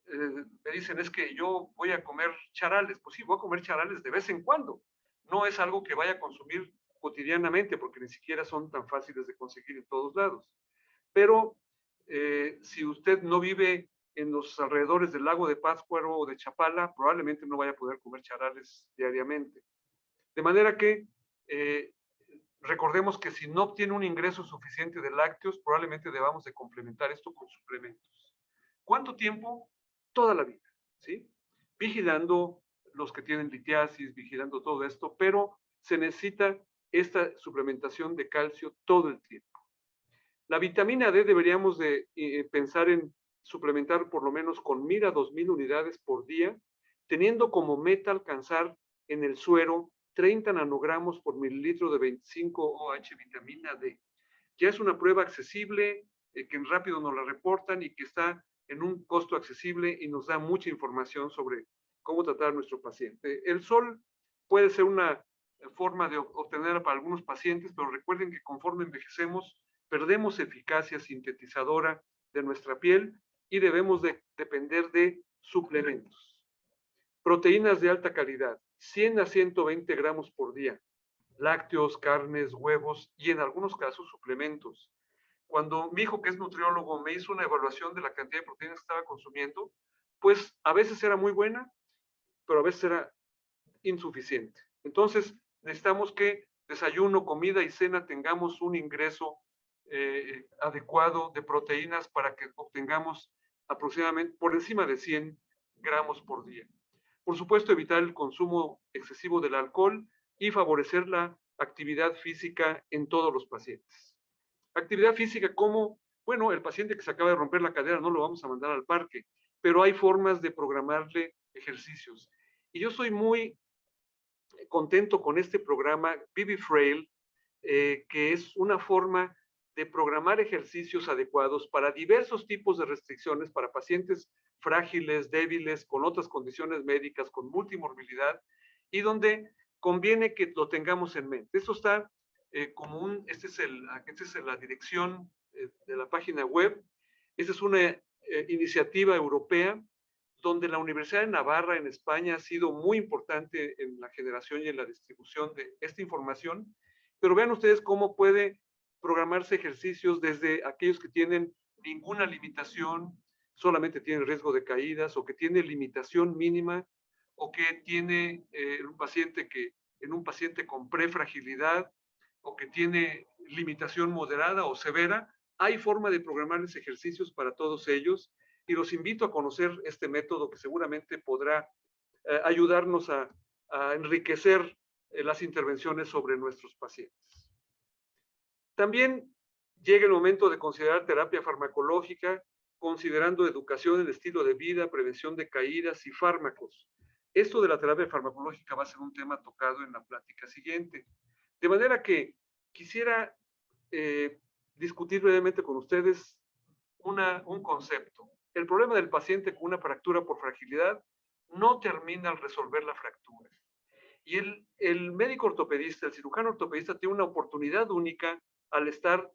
Me dicen, es que yo voy a comer charales. Pues sí, voy a comer charales de vez en cuando. No es algo que vaya a consumir cotidianamente, porque ni siquiera son tan fáciles de conseguir en todos lados. Pero si usted no vive en los alrededores del lago de Pátzcuaro o de Chapala, probablemente no vaya a poder comer charales diariamente. De manera que recordemos que si no obtiene un ingreso suficiente de lácteos, probablemente debamos de complementar esto con suplementos. ¿Cuánto tiempo? Toda la vida, ¿sí? Vigilando los que tienen litiasis, vigilando todo esto, pero se necesita esta suplementación de calcio todo el tiempo. La vitamina D deberíamos de pensar en suplementar por lo menos con 1000 a 2000 unidades por día, teniendo como meta alcanzar en el suero 30 nanogramos por mililitro de 25 OH vitamina D. Ya es una prueba accesible, que rápido nos la reportan y que está en un costo accesible y nos da mucha información sobre cómo tratar a nuestro paciente. El sol puede ser una forma de obtener para algunos pacientes, pero recuerden que conforme envejecemos, perdemos eficacia sintetizadora de nuestra piel y debemos de depender de suplementos. Proteínas de alta calidad, 100 a 120 gramos por día, lácteos, carnes, huevos y en algunos casos suplementos. Cuando mi hijo, que es nutriólogo, me hizo una evaluación de la cantidad de proteínas que estaba consumiendo, pues a veces era muy buena, pero a veces era insuficiente. Entonces, necesitamos que desayuno, comida y cena tengamos un ingreso adecuado de proteínas para que obtengamos aproximadamente por encima de 100 gramos por día. Por supuesto, evitar el consumo excesivo del alcohol y favorecer la actividad física en todos los pacientes. Actividad física como, bueno, el paciente que se acaba de romper la cadera no lo vamos a mandar al parque, pero hay formas de programarle ejercicios. Y yo soy muy contento con este programa ViviFrail, que es una forma de programar ejercicios adecuados para diversos tipos de restricciones, para pacientes frágiles, débiles, con otras condiciones médicas, con multimorbilidad, y donde conviene que lo tengamos en mente. Esto está esta es la dirección de la página web. Esta es una iniciativa europea donde la Universidad de Navarra en España ha sido muy importante en la generación y en la distribución de esta información, pero vean ustedes cómo puede programarse ejercicios desde aquellos que tienen ninguna limitación, solamente tienen riesgo de caídas, o que tiene limitación mínima, o que tiene un paciente con prefragilidad, o que tiene limitación moderada o severa. Hay forma de programarles ejercicios para todos ellos, y los invito a conocer este método que seguramente podrá ayudarnos a enriquecer las intervenciones sobre nuestros pacientes. También llega el momento de considerar terapia farmacológica, considerando educación en estilo de vida, prevención de caídas y fármacos. Esto de la terapia farmacológica va a ser un tema tocado en la plática siguiente. De manera que quisiera discutir brevemente con ustedes un concepto. El problema del paciente con una fractura por fragilidad no termina al resolver la fractura. Y el médico ortopedista, el cirujano ortopedista, tiene una oportunidad única al estar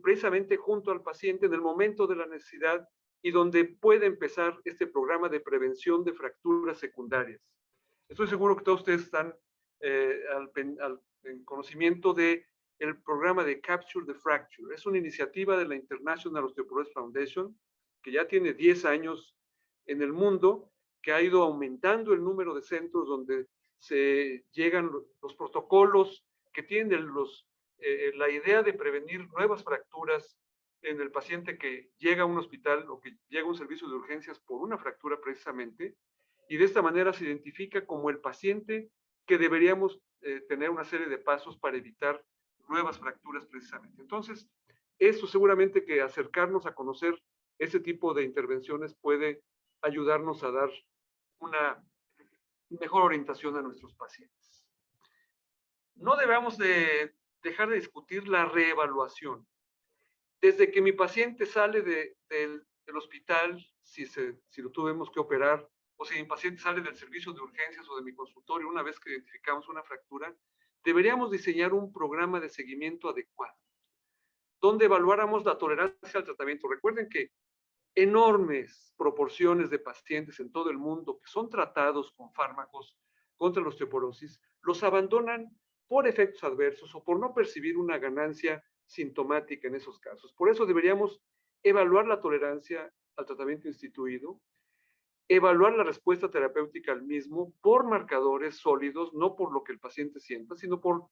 precisamente junto al paciente en el momento de la necesidad y donde puede empezar este programa de prevención de fracturas secundarias. Estoy seguro que todos ustedes están en conocimiento de el programa de Capture the Fracture. Es una iniciativa de la International Osteoporosis Foundation que ya tiene 10 años en el mundo, que ha ido aumentando el número de centros donde se llegan los protocolos que tienen la idea de prevenir nuevas fracturas en el paciente que llega a un hospital o que llega a un servicio de urgencias por una fractura precisamente, y de esta manera se identifica como el paciente que deberíamos tener una serie de pasos para evitar nuevas fracturas precisamente. Entonces, eso seguramente que acercarnos a conocer ese tipo de intervenciones puede ayudarnos a dar una mejor orientación a nuestros pacientes. No debemos de dejar de discutir la reevaluación. Desde que mi paciente sale del hospital, si lo tuvimos que operar, o si mi paciente sale del servicio de urgencias o de mi consultorio, una vez que identificamos una fractura, deberíamos diseñar un programa de seguimiento adecuado, donde evaluáramos la tolerancia al tratamiento. Recuerden que enormes proporciones de pacientes en todo el mundo que son tratados con fármacos contra la osteoporosis, los abandonan por efectos adversos o por no percibir una ganancia sintomática en esos casos. Por eso deberíamos evaluar la tolerancia al tratamiento instituido, evaluar la respuesta terapéutica al mismo por marcadores sólidos, no por lo que el paciente sienta, sino por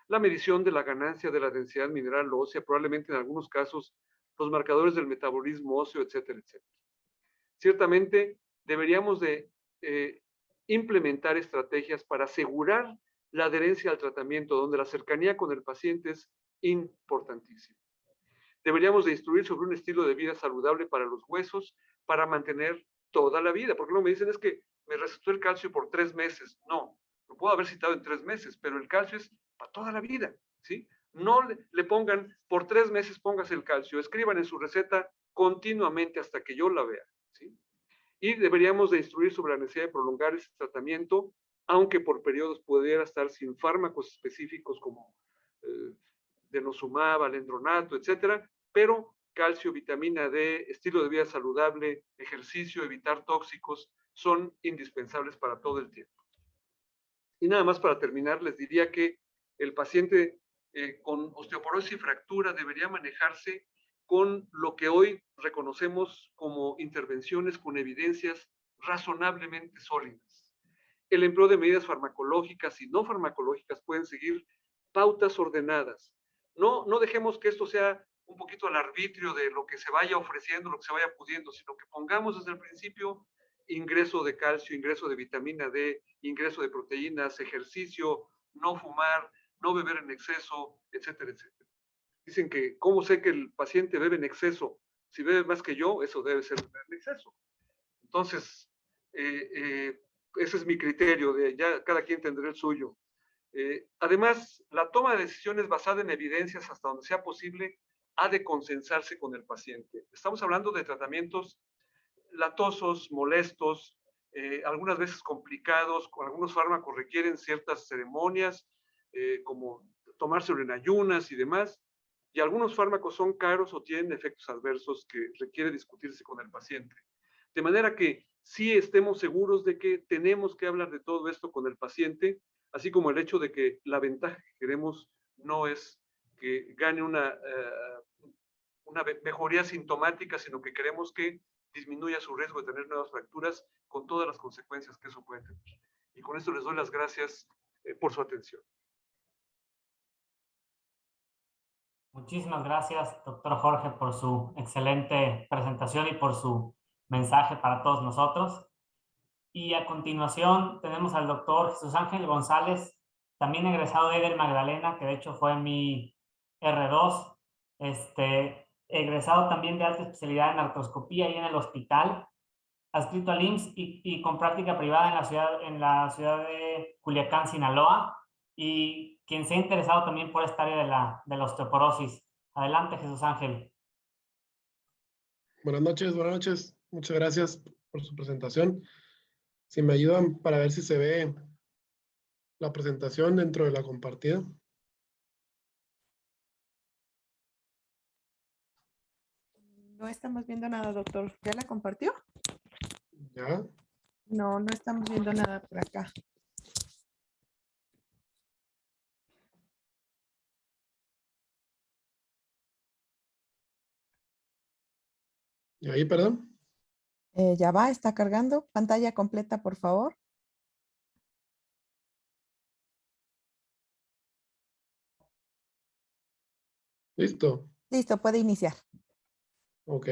la medición de la ganancia de la densidad mineral ósea, probablemente en algunos casos los marcadores del metabolismo óseo, etcétera, etcétera. Ciertamente deberíamos de implementar estrategias para asegurar la adherencia al tratamiento, donde la cercanía con el paciente es importantísima. Deberíamos de instruir sobre un estilo de vida saludable para los huesos, para mantener toda la vida, porque no me dicen es que me recetó el calcio por 3 meses. No, lo puedo haber citado en 3 meses, pero el calcio es para toda la vida, ¿sí? No le pongan, por 3 meses póngase el calcio, escriban en su receta continuamente hasta que yo la vea, ¿sí? Y deberíamos de instruir sobre la necesidad de prolongar ese tratamiento, aunque por periodos pudiera estar sin fármacos específicos como denosumab, alendronato, etcétera, pero calcio, vitamina D, estilo de vida saludable, ejercicio, evitar tóxicos, son indispensables para todo el tiempo. Y nada más para terminar, les diría que el paciente con osteoporosis y fractura debería manejarse con lo que hoy reconocemos como intervenciones con evidencias razonablemente sólidas. El empleo de medidas farmacológicas y no farmacológicas pueden seguir pautas ordenadas. No dejemos que esto sea un poquito al arbitrio de lo que se vaya ofreciendo, lo que se vaya pudiendo, sino que pongamos desde el principio ingreso de calcio, ingreso de vitamina D, ingreso de proteínas, ejercicio, no fumar, no beber en exceso, etcétera, etcétera. Dicen que, ¿cómo sé que el paciente bebe en exceso? Si bebe más que yo, eso debe ser en exceso. Entonces, ese es mi criterio, ya cada quien tendrá el suyo. Además, la toma de decisiones basada en evidencias hasta donde sea posible ha de consensarse con el paciente. Estamos hablando de tratamientos latosos, molestos, algunas veces complicados, con algunos fármacos requieren ciertas ceremonias, como tomárselo en ayunas y demás, y algunos fármacos son caros o tienen efectos adversos que requiere discutirse con el paciente. De manera que sí estemos seguros de que tenemos que hablar de todo esto con el paciente, así como el hecho de que la ventaja que queremos no es que gane una mejoría sintomática, sino que queremos que disminuya su riesgo de tener nuevas fracturas con todas las consecuencias que eso puede tener. Y con esto les doy las gracias por su atención. Muchísimas gracias, doctor Jorge, por su excelente presentación y por su mensaje para todos nosotros. Y a continuación tenemos al doctor Jesús Ángel González, también egresado de Eder Magdalena, que de hecho fue mi R2, egresado también de alta especialidad en artroscopía y en el hospital, adscrito al IMSS y con práctica privada en la ciudad de Culiacán, Sinaloa, y quien se ha interesado también por esta área de la osteoporosis. Adelante, Jesús Ángel. Buenas noches. Muchas gracias por su presentación. Si me ayudan para ver si se ve la presentación dentro de la compartida. No estamos viendo nada, doctor. ¿Ya la compartió? ¿Ya? No estamos viendo nada por acá. ¿Y ahí, perdón? Ya va, está cargando. Pantalla completa, por favor. Listo. Listo, puede iniciar. Ok.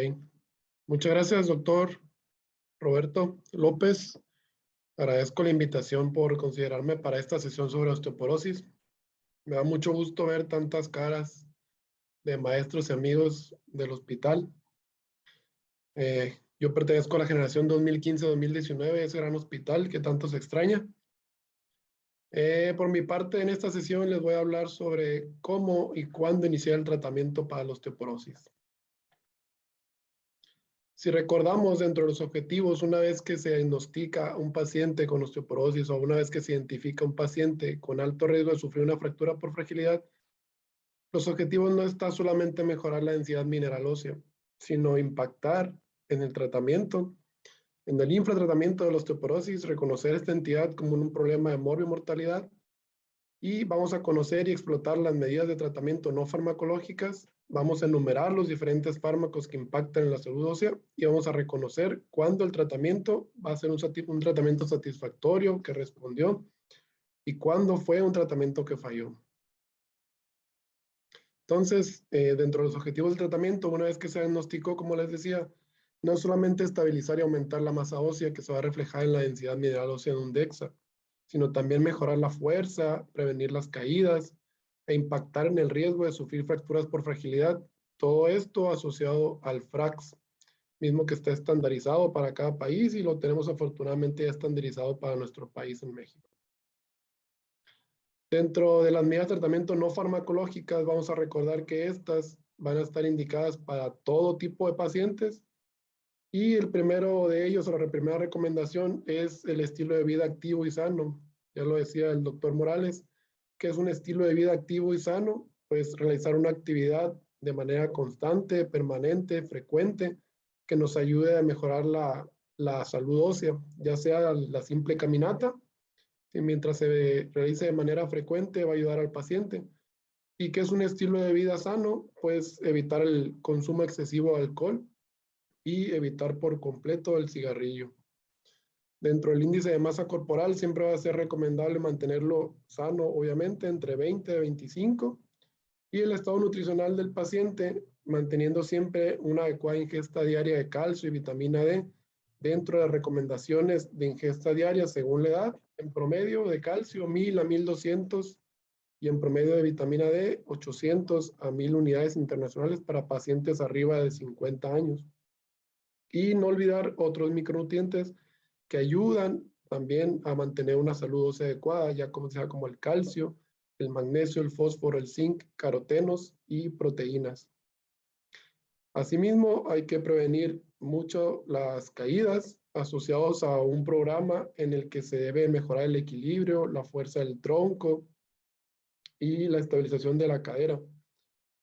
Muchas gracias, doctor Roberto López. Agradezco la invitación por considerarme para esta sesión sobre osteoporosis. Me da mucho gusto ver tantas caras de maestros y amigos del hospital. Yo pertenezco a la generación 2015-2019, ese gran hospital que tanto se extraña. Por mi parte, en esta sesión les voy a hablar sobre cómo y cuándo iniciar el tratamiento para la osteoporosis. Si recordamos dentro de los objetivos, una vez que se diagnostica un paciente con osteoporosis o una vez que se identifica un paciente con alto riesgo de sufrir una fractura por fragilidad, los objetivos no están solamente mejorar la densidad mineral ósea, sino impactar en el tratamiento, en el infratratamiento de la osteoporosis, reconocer esta entidad como un problema de morbimortalidad y vamos a conocer y explotar las medidas de tratamiento no farmacológicas, vamos a enumerar los diferentes fármacos que impactan en la salud ósea y vamos a reconocer cuándo el tratamiento va a ser un tratamiento satisfactorio que respondió y cuándo fue un tratamiento que falló. Entonces, dentro de los objetivos del tratamiento, una vez que se diagnosticó, como les decía, no solamente estabilizar y aumentar la masa ósea que se va a reflejar en la densidad mineral ósea de un DEXA, sino también mejorar la fuerza, prevenir las caídas e impactar en el riesgo de sufrir fracturas por fragilidad. Todo esto asociado al FRAX, mismo que está estandarizado para cada país y lo tenemos afortunadamente ya estandarizado para nuestro país en México. Dentro de las medidas de tratamiento no farmacológicas, vamos a recordar que estas van a estar indicadas para todo tipo de pacientes. Y el primero de ellos, o la primera recomendación, es el estilo de vida activo y sano. Ya lo decía el doctor Morales, que es un estilo de vida activo y sano, pues realizar una actividad de manera constante, permanente, frecuente, que nos ayude a mejorar la salud ósea, ya sea la simple caminata, que mientras se realice de manera frecuente va a ayudar al paciente. Y que es un estilo de vida sano, pues evitar el consumo excesivo de alcohol y evitar por completo el cigarrillo. Dentro del índice de masa corporal siempre va a ser recomendable mantenerlo sano, obviamente, entre 20 y 25. Y el estado nutricional del paciente, manteniendo siempre una adecuada ingesta diaria de calcio y vitamina D dentro de las recomendaciones de ingesta diaria según la edad, en promedio de calcio 1000 a 1200 y en promedio de vitamina D 800 a 1000 unidades internacionales para pacientes arriba de 50 años. Y no olvidar otros micronutrientes que ayudan también a mantener una salud ósea adecuada, ya como sea como el calcio, el magnesio, el fósforo, el zinc, carotenos y proteínas. Asimismo, hay que prevenir mucho las caídas asociados a un programa en el que se debe mejorar el equilibrio, la fuerza del tronco y la estabilización de la cadera.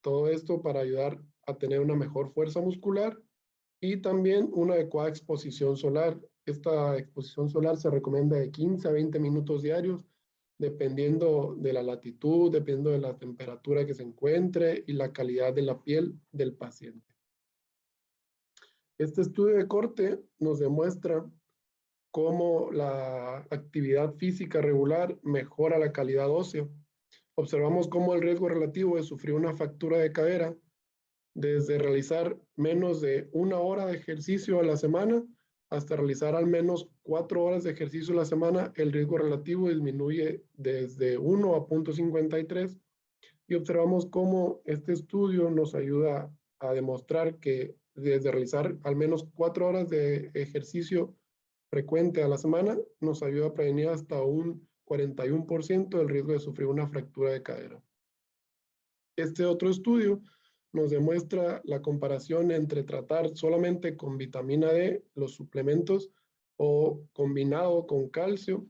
Todo esto para ayudar a tener una mejor fuerza muscular y también una adecuada exposición solar. Esta exposición solar se recomienda de 15 a 20 minutos diarios, dependiendo de la latitud, dependiendo de la temperatura que se encuentre y la calidad de la piel del paciente. Este estudio de corte nos demuestra cómo la actividad física regular mejora la calidad ósea. Observamos cómo el riesgo relativo de sufrir una fractura de cadera desde realizar menos de 1 hora de ejercicio a la semana hasta realizar al menos 4 horas de ejercicio a la semana, el riesgo relativo disminuye desde 1 a 0.53 y observamos cómo este estudio nos ayuda a demostrar que desde realizar al menos 4 horas de ejercicio frecuente a la semana nos ayuda a prevenir hasta un 41% del riesgo de sufrir una fractura de cadera. Este otro estudio nos demuestra la comparación entre tratar solamente con vitamina D, los suplementos, o combinado con calcio.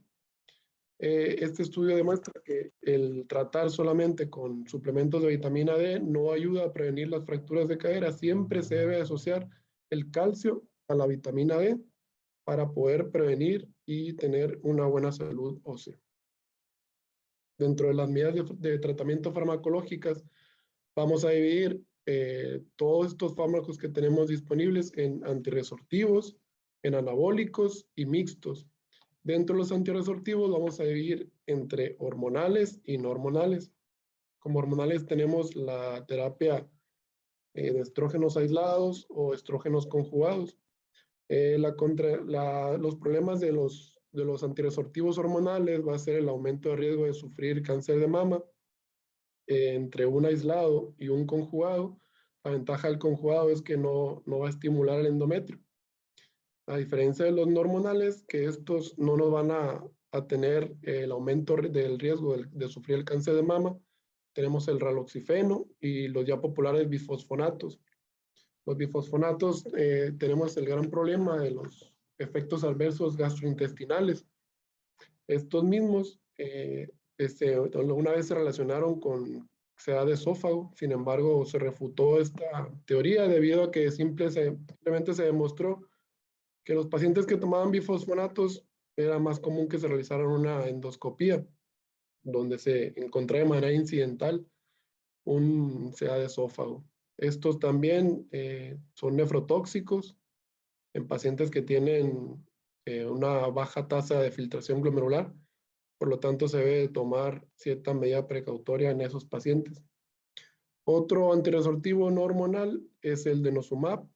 Este estudio demuestra que el tratar solamente con suplementos de vitamina D no ayuda a prevenir las fracturas de cadera. Siempre se debe asociar el calcio a la vitamina D para poder prevenir y tener una buena salud ósea. Dentro de las medidas de tratamiento farmacológicas, vamos a dividir todos estos fármacos que tenemos disponibles en antirresortivos, en anabólicos y mixtos. Dentro de los antirresortivos vamos a dividir entre hormonales y no hormonales. Como hormonales tenemos la terapia de estrógenos aislados o estrógenos conjugados. Los problemas de los antirresortivos hormonales va a ser el aumento de riesgo de sufrir cáncer de mama entre un aislado y un conjugado. La ventaja del conjugado es que no va a estimular el endometrio. A diferencia de los no hormonales, que estos no nos van a tener el aumento del riesgo de sufrir el cáncer de mama, tenemos el raloxifeno y los ya populares bifosfonatos. Los bifosfonatos tenemos el gran problema de los efectos adversos gastrointestinales. Estos mismos una vez se relacionaron con sequedad de esófago, sin embargo se refutó esta teoría debido a que simplemente se demostró que los pacientes que tomaban bifosfonatos era más común que se realizaran una endoscopía, donde se encontraba de manera incidental un sequedad de esófago. Estos también son nefrotóxicos en pacientes que tienen una baja tasa de filtración glomerular. Por lo tanto, se debe tomar cierta medida precautoria en esos pacientes. Otro antirresortivo no hormonal es el denosumab,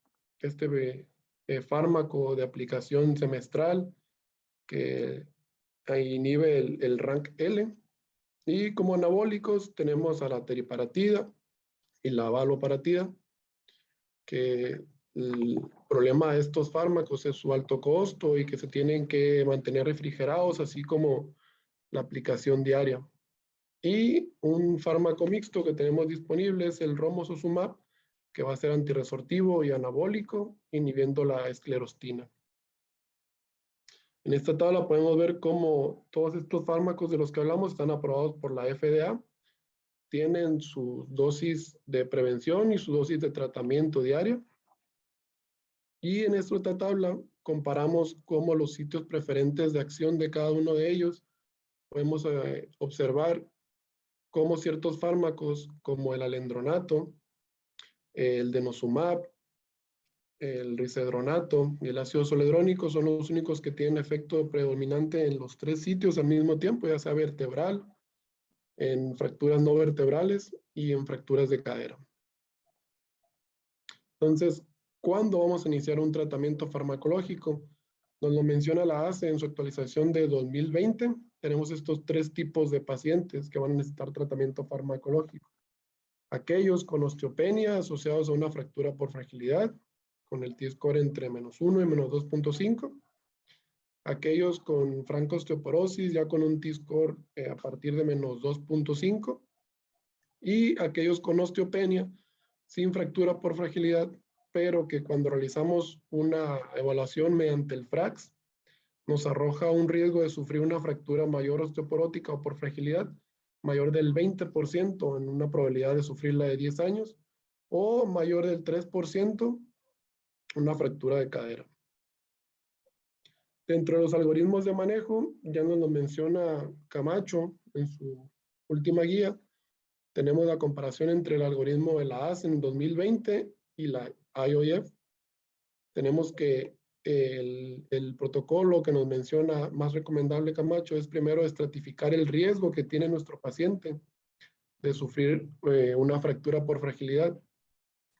fármaco de aplicación semestral que inhibe el RANKL. Y como anabólicos tenemos a la teriparatida y la valoparatida, que el problema de estos fármacos es su alto costo y que se tienen que mantener refrigerados, así como la aplicación diaria. Y un fármaco mixto que tenemos disponible es el romosozumab, que va a ser antirresortivo y anabólico, inhibiendo la esclerostina. En esta tabla podemos ver cómo todos estos fármacos de los que hablamos están aprobados por la FDA, tienen su dosis de prevención y su dosis de tratamiento diaria. Y en esta otra tabla comparamos cómo los sitios preferentes de acción de cada uno de ellos. Podemos observar cómo ciertos fármacos como el alendronato, el denosumab, el risedronato y el ácido zoledrónico son los únicos que tienen efecto predominante en los 3 sitios al mismo tiempo, ya sea vertebral, en fracturas no vertebrales y en fracturas de cadera. Entonces, ¿cuándo vamos a iniciar un tratamiento farmacológico? Nos lo menciona la ACE en su actualización de 2020. Tenemos estos 3 tipos de pacientes que van a necesitar tratamiento farmacológico. Aquellos con osteopenia asociados a una fractura por fragilidad, con el T-score entre -1 y -2.5. Aquellos con franca osteoporosis, ya con un T-score a partir de -2.5. Y aquellos con osteopenia, sin fractura por fragilidad, pero que cuando realizamos una evaluación mediante el FRAX, nos arroja un riesgo de sufrir una fractura mayor osteoporótica o por fragilidad, mayor del 20% en una probabilidad de sufrirla de 10 años, o mayor del 3% una fractura de cadera. Dentro de los algoritmos de manejo, ya nos lo menciona Camacho en su última guía, tenemos la comparación entre el algoritmo de la ACE en 2020 y la IOF. Tenemos que el protocolo que nos menciona más recomendable Camacho es primero estratificar el riesgo que tiene nuestro paciente de sufrir una fractura por fragilidad.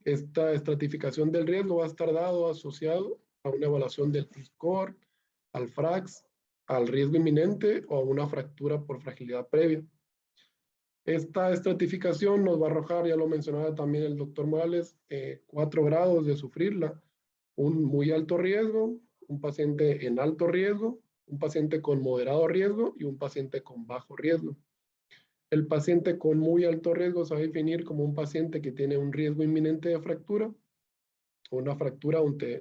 Esta estratificación del riesgo va a estar asociado a una evaluación del T-score, al FRAX, al riesgo inminente o a una fractura por fragilidad previa. Esta estratificación nos va a arrojar, ya lo mencionaba también el doctor Morales, 4 grados de sufrirla. Un muy alto riesgo, un paciente en alto riesgo, un paciente con moderado riesgo y un paciente con bajo riesgo. El paciente con muy alto riesgo se va a definir como un paciente que tiene un riesgo inminente de fractura, o una fractura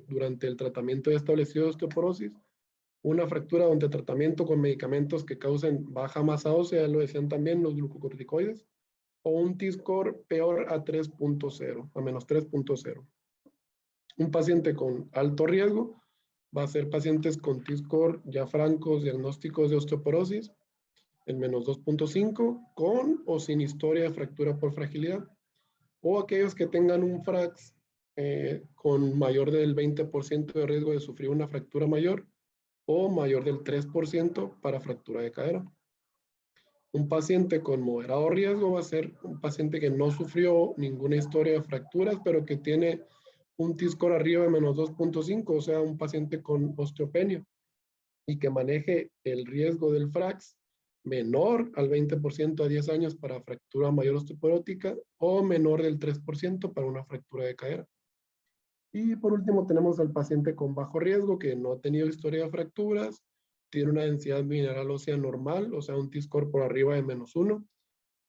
durante el tratamiento de establecido de osteoporosis, una fractura durante tratamiento con medicamentos que causen baja masa ósea, lo decían también los glucocorticoides, o un T-score peor a 3.0, a -3.0. Un paciente con alto riesgo va a ser pacientes con T-score ya francos, diagnósticos de osteoporosis, en -2.5, con o sin historia de fractura por fragilidad. o aquellos que tengan un FRAX con mayor del 20% de riesgo de sufrir una fractura mayor o mayor del 3% para fractura de cadera. Un paciente con moderado riesgo va a ser un paciente que no sufrió ninguna historia de fracturas, pero que tiene un T-score arriba de menos 2.5, o sea, un paciente con osteopenia, y que maneje el riesgo del FRAX menor al 20% a 10 años para fractura mayor osteoporótica o menor del 3% para una fractura de cadera. Y por último tenemos al paciente con bajo riesgo que no ha tenido historia de fracturas, tiene una densidad mineral ósea normal, o sea, un T-score por arriba de menos 1,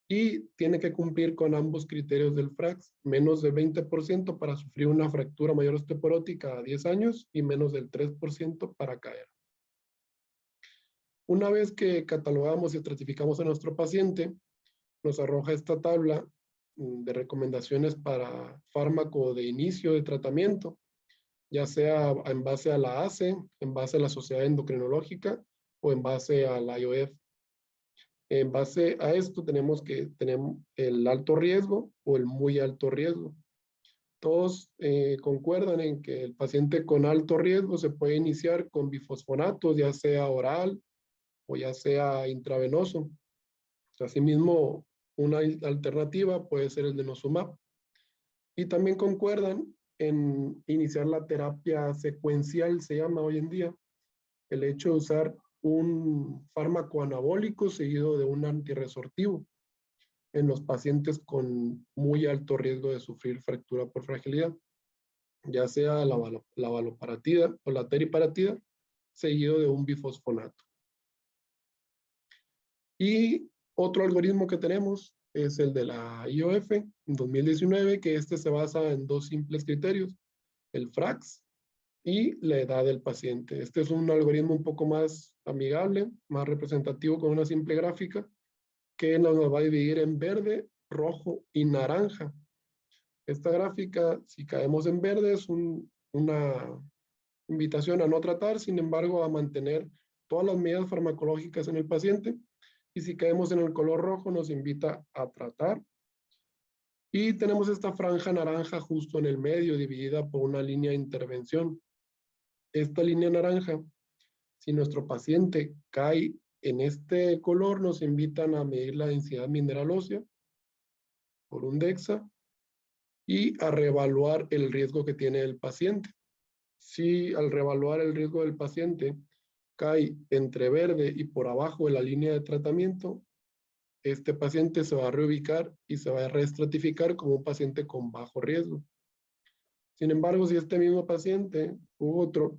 y tiene que cumplir con ambos criterios del FRAX, menos del 20% para sufrir una fractura mayor osteoporótica a 10 años y menos del 3% para caer. Una vez que catalogamos y estratificamos a nuestro paciente, nos arroja esta tabla de recomendaciones para fármaco de inicio de tratamiento, ya sea en base a la ACE, en base a la Sociedad Endocrinológica o en base a la IOF. En base a esto tenemos el alto riesgo o el muy alto riesgo. Todos concuerdan en que el paciente con alto riesgo se puede iniciar con bifosfonatos, ya sea oral o ya sea intravenoso. Asimismo, una alternativa puede ser el denosumab. Y también concuerdan en iniciar la terapia secuencial, se llama hoy en día, el hecho de usar un fármaco anabólico seguido de un antirresortivo en los pacientes con muy alto riesgo de sufrir fractura por fragilidad, ya sea la valoparatida o la teriparatida, seguido de un bifosfonato. Y otro algoritmo que tenemos es el de la IOF en 2019, que se basa en dos simples criterios, el FRAX y la edad del paciente. Este es un algoritmo un poco más amigable, más representativo con una simple gráfica que nos va a dividir en verde, rojo y naranja. Esta gráfica, si caemos en verde, es una invitación a no tratar, sin embargo, a mantener todas las medidas farmacológicas en el paciente. Y si caemos en el color rojo, nos invita a tratar. Y tenemos esta franja naranja justo en el medio, dividida por una línea de intervención. Esta línea naranja, si nuestro paciente cae en este color, nos invitan a medir la densidad mineral ósea por un DEXA y a reevaluar el riesgo que tiene el paciente. Si al reevaluar el riesgo del paciente cae entre verde y por abajo de la línea de tratamiento, este paciente se va a reubicar y se va a reestratificar como un paciente con bajo riesgo. Sin embargo, si este mismo paciente u otro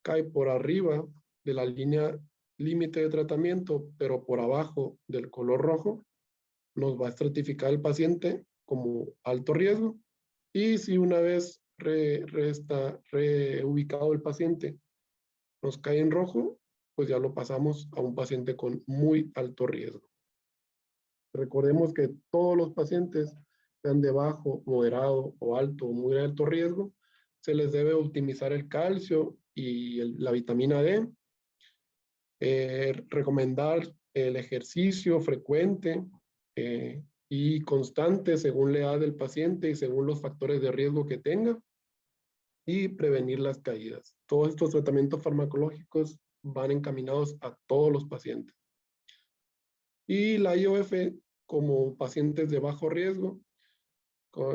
cae por arriba de la línea límite de tratamiento, pero por abajo del color rojo, nos va a estratificar el paciente como alto riesgo. Y si una vez reubicado el paciente nos cae en rojo, pues ya lo pasamos a un paciente con muy alto riesgo. Recordemos que todos los pacientes, sean de bajo, moderado o alto o muy alto riesgo, se les debe optimizar el calcio y la vitamina D. Recomendar el ejercicio frecuente y constante según la edad del paciente y según los factores de riesgo que tenga, y prevenir las caídas. Todos estos tratamientos farmacológicos van encaminados a todos los pacientes. Y la IOF, como pacientes de bajo riesgo,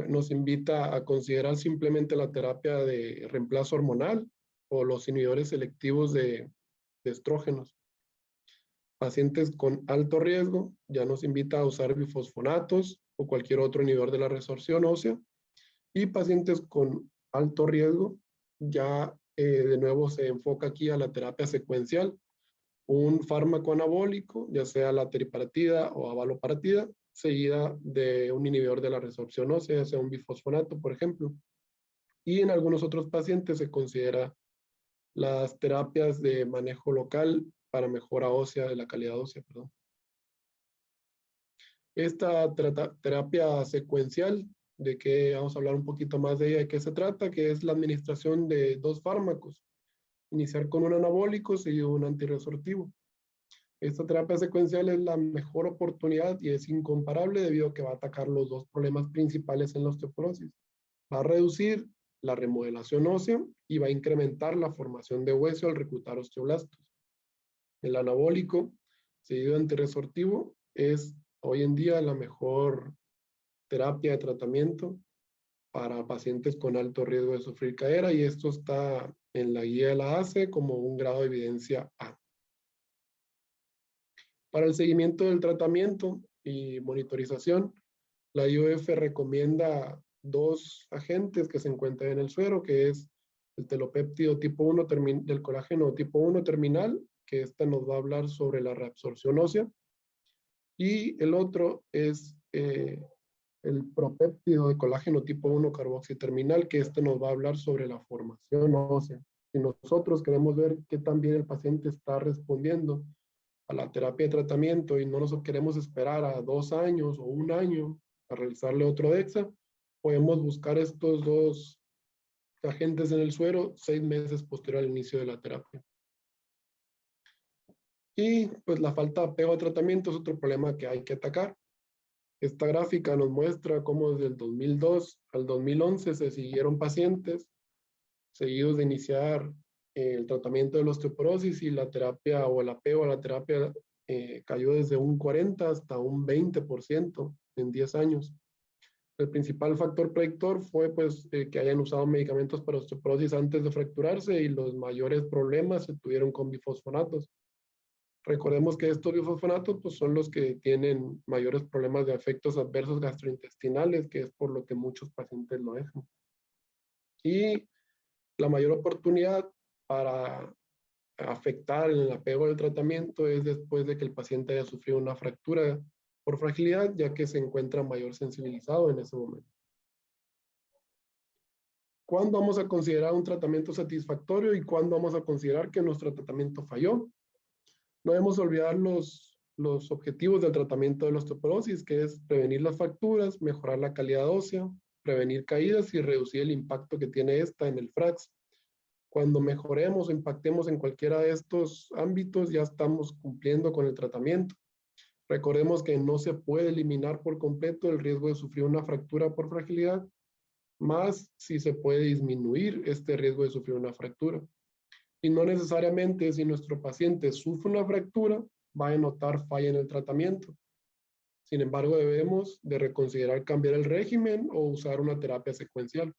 nos invita a considerar simplemente la terapia de reemplazo hormonal o los inhibidores selectivos de estrógenos. Pacientes con alto riesgo ya nos invita a usar bifosfonatos o cualquier otro inhibidor de la resorción ósea. Y pacientes con alto riesgo ya de nuevo se enfoca aquí a la terapia secuencial. Un fármaco anabólico, ya sea la teriparatida o avaloparatida, seguida de un inhibidor de la resorción ósea, ya sea un bifosfonato, por ejemplo. Y en algunos otros pacientes se considera las terapias de manejo local para mejora ósea, de la calidad ósea, perdón. Esta terapia secuencial, de que vamos a hablar un poquito más de ella, de qué se trata, que es la administración de dos fármacos. Iniciar con un anabólico seguido de un antirresortivo. Esta terapia secuencial es la mejor oportunidad y es incomparable debido a que va a atacar los dos problemas principales en la osteoporosis. Va a reducir la remodelación ósea y va a incrementar la formación de hueso al reclutar osteoblastos. El anabólico seguido antirresortivo es hoy en día la mejor terapia de tratamiento para pacientes con alto riesgo de sufrir cadera y esto está en la guía de la ACE como un grado de evidencia A. Para el seguimiento del tratamiento y monitorización, la IOF recomienda 2 agentes que se encuentran en el suero, que es el telopéptido tipo 1 del colágeno tipo 1 terminal, que nos va a hablar sobre la reabsorción ósea, y el otro es el propéptido de colágeno tipo 1 carboxiterminal, que nos va a hablar sobre la formación ósea. Si nosotros queremos ver qué tan bien el paciente está respondiendo a la terapia de tratamiento y no nos queremos esperar a 2 años o 1 año a realizarle otro DEXA, podemos buscar estos 2 agentes en el suero 6 meses posterior al inicio de la terapia. Y pues la falta de apego a tratamiento es otro problema que hay que atacar. Esta gráfica nos muestra cómo desde el 2002 al 2011 se siguieron pacientes seguidos de iniciar el tratamiento de la osteoporosis y la terapia o el apego a la terapia cayó desde un 40 hasta un 20% en 10 años. El principal factor predictor fue pues, que hayan usado medicamentos para osteoporosis antes de fracturarse y los mayores problemas se tuvieron con bifosfonatos. Recordemos que estos bifosfonatos pues, son los que tienen mayores problemas de efectos adversos gastrointestinales, que es por lo que muchos pacientes lo dejan. Y la mayor oportunidad para afectar el apego al tratamiento es después de que el paciente haya sufrido una fractura por fragilidad, ya que se encuentra mayor sensibilizado en ese momento. ¿Cuándo vamos a considerar un tratamiento satisfactorio y cuándo vamos a considerar que nuestro tratamiento falló? No debemos olvidar los objetivos del tratamiento de la osteoporosis, que es prevenir las fracturas, mejorar la calidad ósea, prevenir caídas y reducir el impacto que tiene esta en el FRAX. Cuando mejoremos o impactemos en cualquiera de estos ámbitos, ya estamos cumpliendo con el tratamiento. Recordemos que no se puede eliminar por completo el riesgo de sufrir una fractura por fragilidad, más si se puede disminuir este riesgo de sufrir una fractura. Y no necesariamente si nuestro paciente sufre una fractura, va a notar falla en el tratamiento. Sin embargo, debemos de reconsiderar cambiar el régimen o usar una terapia secuencial.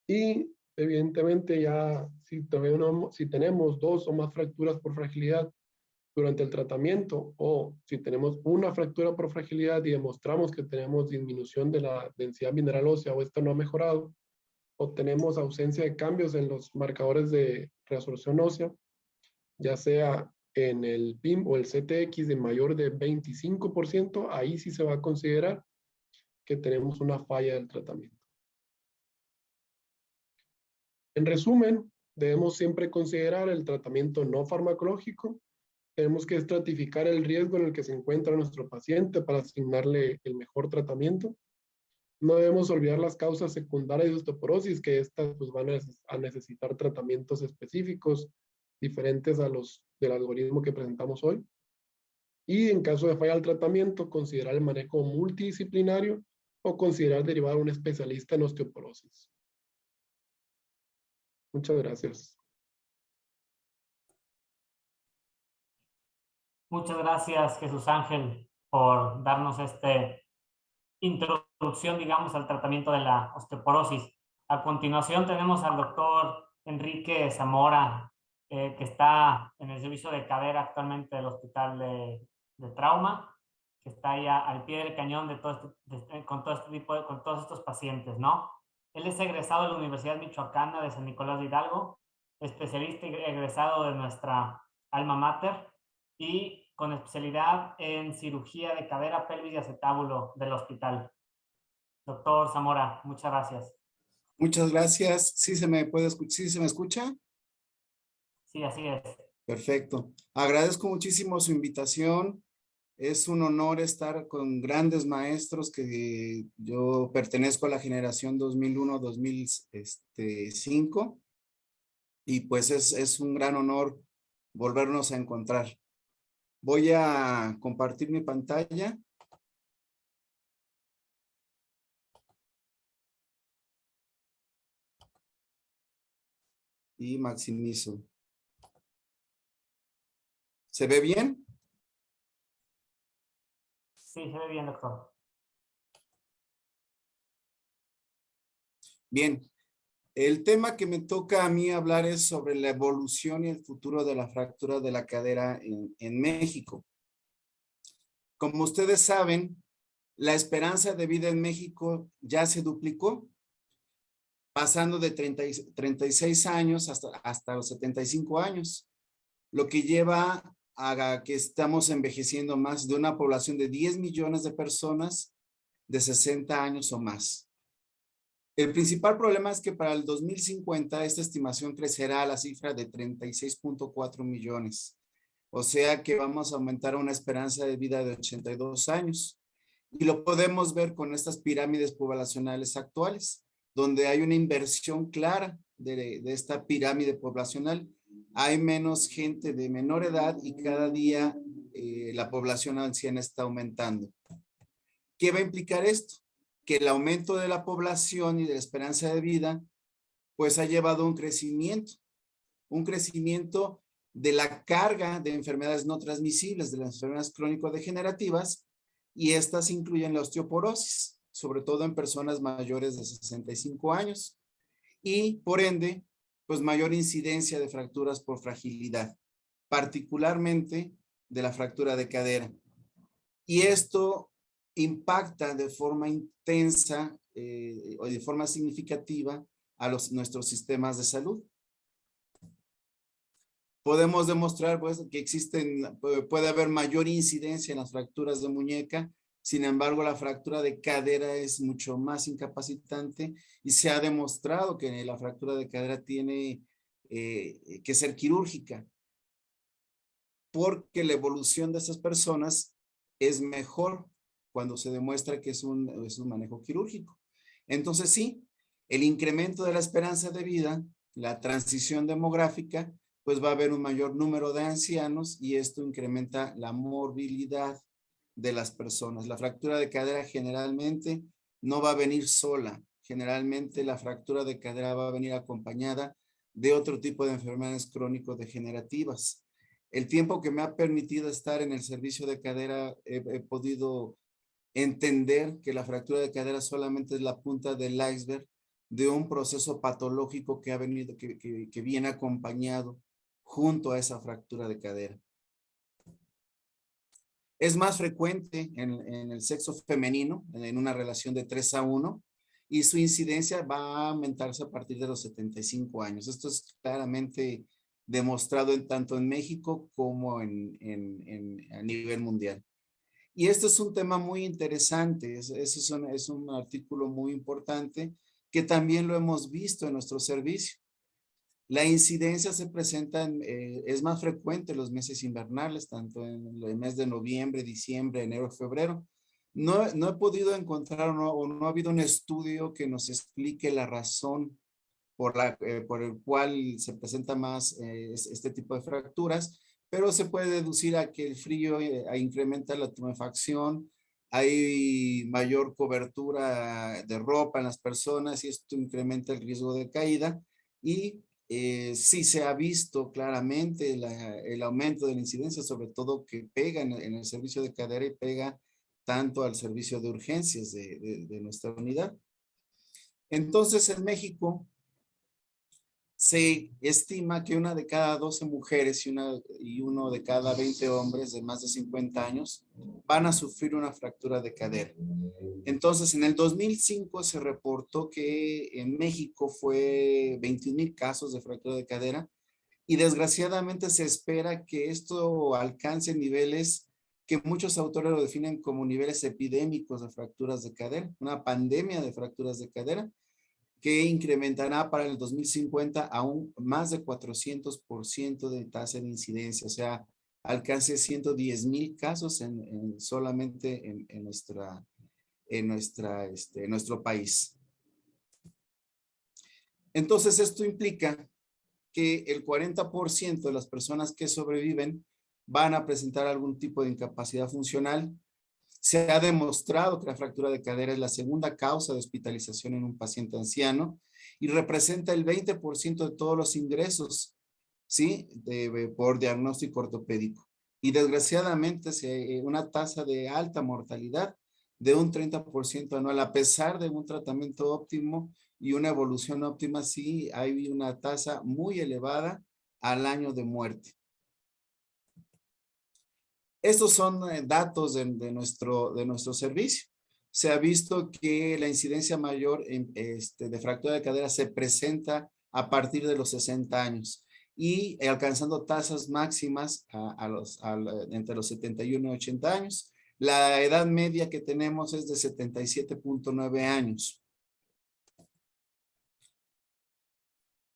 Y evidentemente ya si tenemos 2 o más fracturas por fragilidad durante el tratamiento o si tenemos una fractura por fragilidad y demostramos que tenemos disminución de la densidad mineral ósea o esta no ha mejorado o tenemos ausencia de cambios en los marcadores de reabsorción ósea, ya sea en el PIM o el CTX de mayor de 25%, ahí sí se va a considerar que tenemos una falla del tratamiento. En resumen, debemos siempre considerar el tratamiento no farmacológico. Tenemos que estratificar el riesgo en el que se encuentra nuestro paciente para asignarle el mejor tratamiento. No debemos olvidar las causas secundarias de osteoporosis, que estas pues, van a necesitar tratamientos específicos diferentes a los del algoritmo que presentamos hoy. Y en caso de falla al tratamiento, considerar el manejo multidisciplinario o considerar derivar a un especialista en osteoporosis. Muchas gracias. Muchas gracias, Jesús Ángel, por darnos esta introducción, digamos, al tratamiento de la osteoporosis. A continuación tenemos al doctor Enrique Zamora, que está en el servicio de cadera actualmente del Hospital de Trauma, que está ahí al pie del cañón de con todos estos pacientes, ¿no? Él es egresado de la Universidad Michoacana de San Nicolás de Hidalgo, especialista y egresado de nuestra alma mater y con especialidad en cirugía de cadera, pelvis y acetábulo del hospital. Doctor Zamora, muchas gracias. Muchas gracias. ¿Sí se me puede escuchar? ¿Sí se me escucha? Sí, así es. Perfecto. Agradezco muchísimo su invitación. Es un honor estar con grandes maestros que yo pertenezco a la generación 2001-2005 y pues es un gran honor volvernos a encontrar. Voy a compartir mi pantalla. Y maximizo. ¿Se ve bien? Sí, se ve bien, doctor. Bien. El tema que me toca a mí hablar es sobre la evolución y el futuro de la fractura de la cadera en México. Como ustedes saben, la esperanza de vida en México ya se duplicó, pasando de 36 años hasta los 75 años, lo que lleva a que estamos envejeciendo más de una población de 10 millones de personas de 60 años o más. El principal problema es que para el 2050 esta estimación crecerá a la cifra de 36.4 millones. O sea que vamos a aumentar una esperanza de vida de 82 años. Y lo podemos ver con estas pirámides poblacionales actuales, donde hay una inversión clara de esta pirámide poblacional. Hay menos gente de menor edad y cada día la población anciana está aumentando. ¿Qué va a implicar esto? Que el aumento de la población y de la esperanza de vida, pues ha llevado a un crecimiento de la carga de enfermedades no transmisibles, de las enfermedades crónico-degenerativas, y estas incluyen la osteoporosis, sobre todo en personas mayores de 65 años, y por ende, pues mayor incidencia de fracturas por fragilidad, particularmente de la fractura de cadera. Y esto impacta de forma intensa o de forma significativa a nuestros sistemas de salud. Podemos demostrar pues, que puede haber mayor incidencia en las fracturas de muñeca, sin embargo la fractura de cadera es mucho más incapacitante y se ha demostrado que la fractura de cadera tiene que ser quirúrgica, porque la evolución de estas personas es mejor cuando se demuestra que es un manejo quirúrgico. Entonces sí, el incremento de la esperanza de vida, la transición demográfica, pues va a haber un mayor número de ancianos y esto incrementa la morbilidad de las personas. La fractura de cadera generalmente no va a venir sola. Generalmente la fractura de cadera va a venir acompañada de otro tipo de enfermedades crónico-degenerativas. El tiempo que me ha permitido estar en el servicio de cadera, he podido entender que la fractura de cadera solamente es la punta del iceberg de un proceso patológico que ha venido, que viene acompañado junto a esa fractura de cadera. Es más frecuente en el sexo femenino, en una relación de 3:1, y su incidencia va a aumentarse a partir de los 75 años. Esto es claramente demostrado tanto en México como a nivel mundial. Y este es un tema muy interesante, es un artículo muy importante que también lo hemos visto en nuestro servicio. La incidencia se presenta, es más frecuente en los meses invernales, tanto en el mes de noviembre, diciembre, enero, febrero. No he podido encontrar o no ha habido un estudio que nos explique la razón por el cual se presenta más este tipo de fracturas, pero se puede deducir a que el frío incrementa la tumefacción, hay mayor cobertura de ropa en las personas y esto incrementa el riesgo de caída y sí se ha visto claramente el aumento de la incidencia, sobre todo que pega en el servicio de cadera y pega tanto al servicio de urgencias de nuestra unidad. Entonces en México se estima que 1 de cada 12 mujeres y 1 de cada 20 hombres de más de 50 años van a sufrir una fractura de cadera. Entonces, en el 2005 se reportó que en México fue 21,000 casos de fractura de cadera y desgraciadamente se espera que esto alcance niveles que muchos autores lo definen como niveles epidémicos de fracturas de cadera, una pandemia de fracturas de cadera, que incrementará para el 2050 aún más de 400% de tasa de incidencia, o sea, alcance 110,000 casos solamente en nuestro país. Entonces, esto implica que el 40% de las personas que sobreviven van a presentar algún tipo de incapacidad funcional. Se ha demostrado que la fractura de cadera es la segunda causa de hospitalización en un paciente anciano y representa el 20% de todos los ingresos, ¿sí? Por diagnóstico ortopédico. Y desgraciadamente una tasa de alta mortalidad de un 30% anual, a pesar de un tratamiento óptimo y una evolución óptima, sí hay una tasa muy elevada al año de muerte. Estos son datos de nuestro servicio. Se ha visto que la incidencia mayor de fractura de cadera se presenta a partir de los 60 años y alcanzando tasas máximas entre los 71 y 80 años. La edad media que tenemos es de 77.9 años.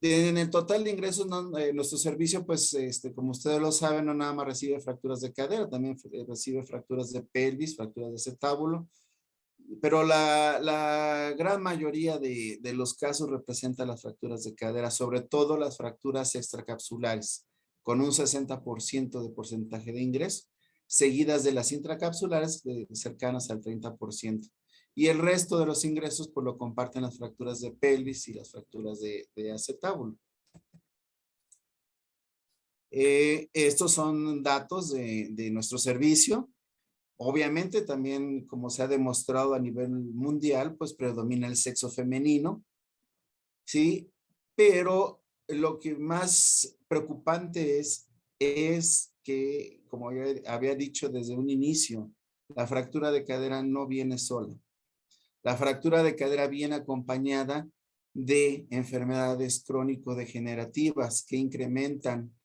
En el total de ingresos, nuestro servicio, pues, como ustedes lo saben, no nada más recibe fracturas de cadera, también recibe fracturas de pelvis, fracturas de acetábulo, pero la gran mayoría de los casos representa las fracturas de cadera, sobre todo las fracturas extracapsulares, con un 60% de porcentaje de ingreso, seguidas de las intracapsulares cercanas al 30%. Y el resto de los ingresos pues lo comparten las fracturas de pelvis y las fracturas de acetábulo. Estos son datos de nuestro servicio. Obviamente también, como se ha demostrado a nivel mundial, pues predomina el sexo femenino, ¿sí? Pero lo que más preocupante es que, como ya había dicho desde un inicio, la fractura de cadera no viene sola. La fractura de cadera viene acompañada de enfermedades crónico-degenerativas que incrementan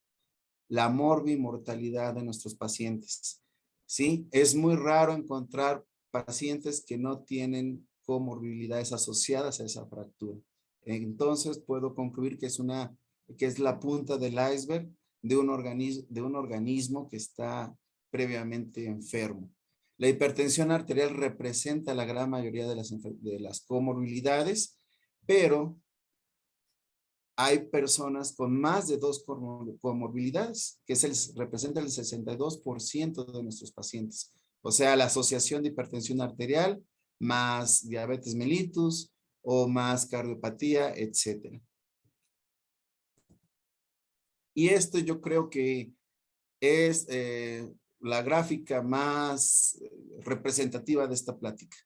la morbimortalidad de nuestros pacientes. ¿Sí? Es muy raro encontrar pacientes que no tienen comorbilidades asociadas a esa fractura. Entonces puedo concluir que es la punta del iceberg de un organismo que está previamente enfermo. La hipertensión arterial representa la gran mayoría de las comorbilidades, pero hay personas con más de 2 comorbilidades, que representa el 62% de nuestros pacientes. O sea, la asociación de hipertensión arterial, más diabetes mellitus, o más cardiopatía, etc. Y esto yo creo que es la gráfica más representativa de esta plática.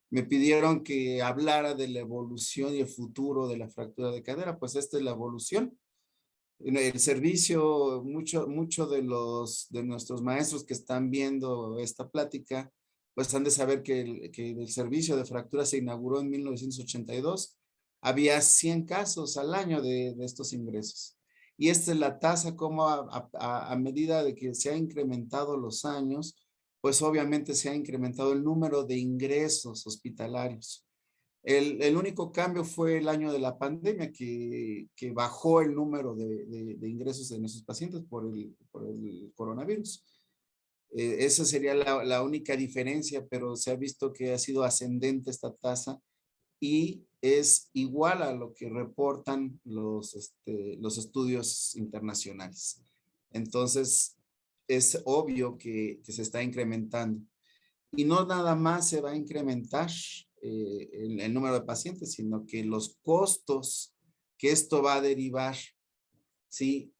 Me pidieron que hablara de la evolución y el futuro de la fractura de cadera, pues esta es la evolución. En el servicio, mucho de nuestros maestros que están viendo esta plática, pues han de saber que el servicio de fractura se inauguró en 1982. Había 100 casos al año de estos ingresos. Y esta es la tasa como a medida de que se ha incrementado los años, pues obviamente se ha incrementado el número de ingresos hospitalarios. El único cambio fue el año de la pandemia que bajó el número de ingresos de nuestros pacientes por el coronavirus. Esa sería la única diferencia, pero se ha visto que ha sido ascendente esta tasa y es igual a lo que reportan los estudios internacionales. Entonces, es obvio que se está incrementando. Y no nada más se va a incrementar el número de pacientes, sino que los costos que esto va a derivar, ¿sí?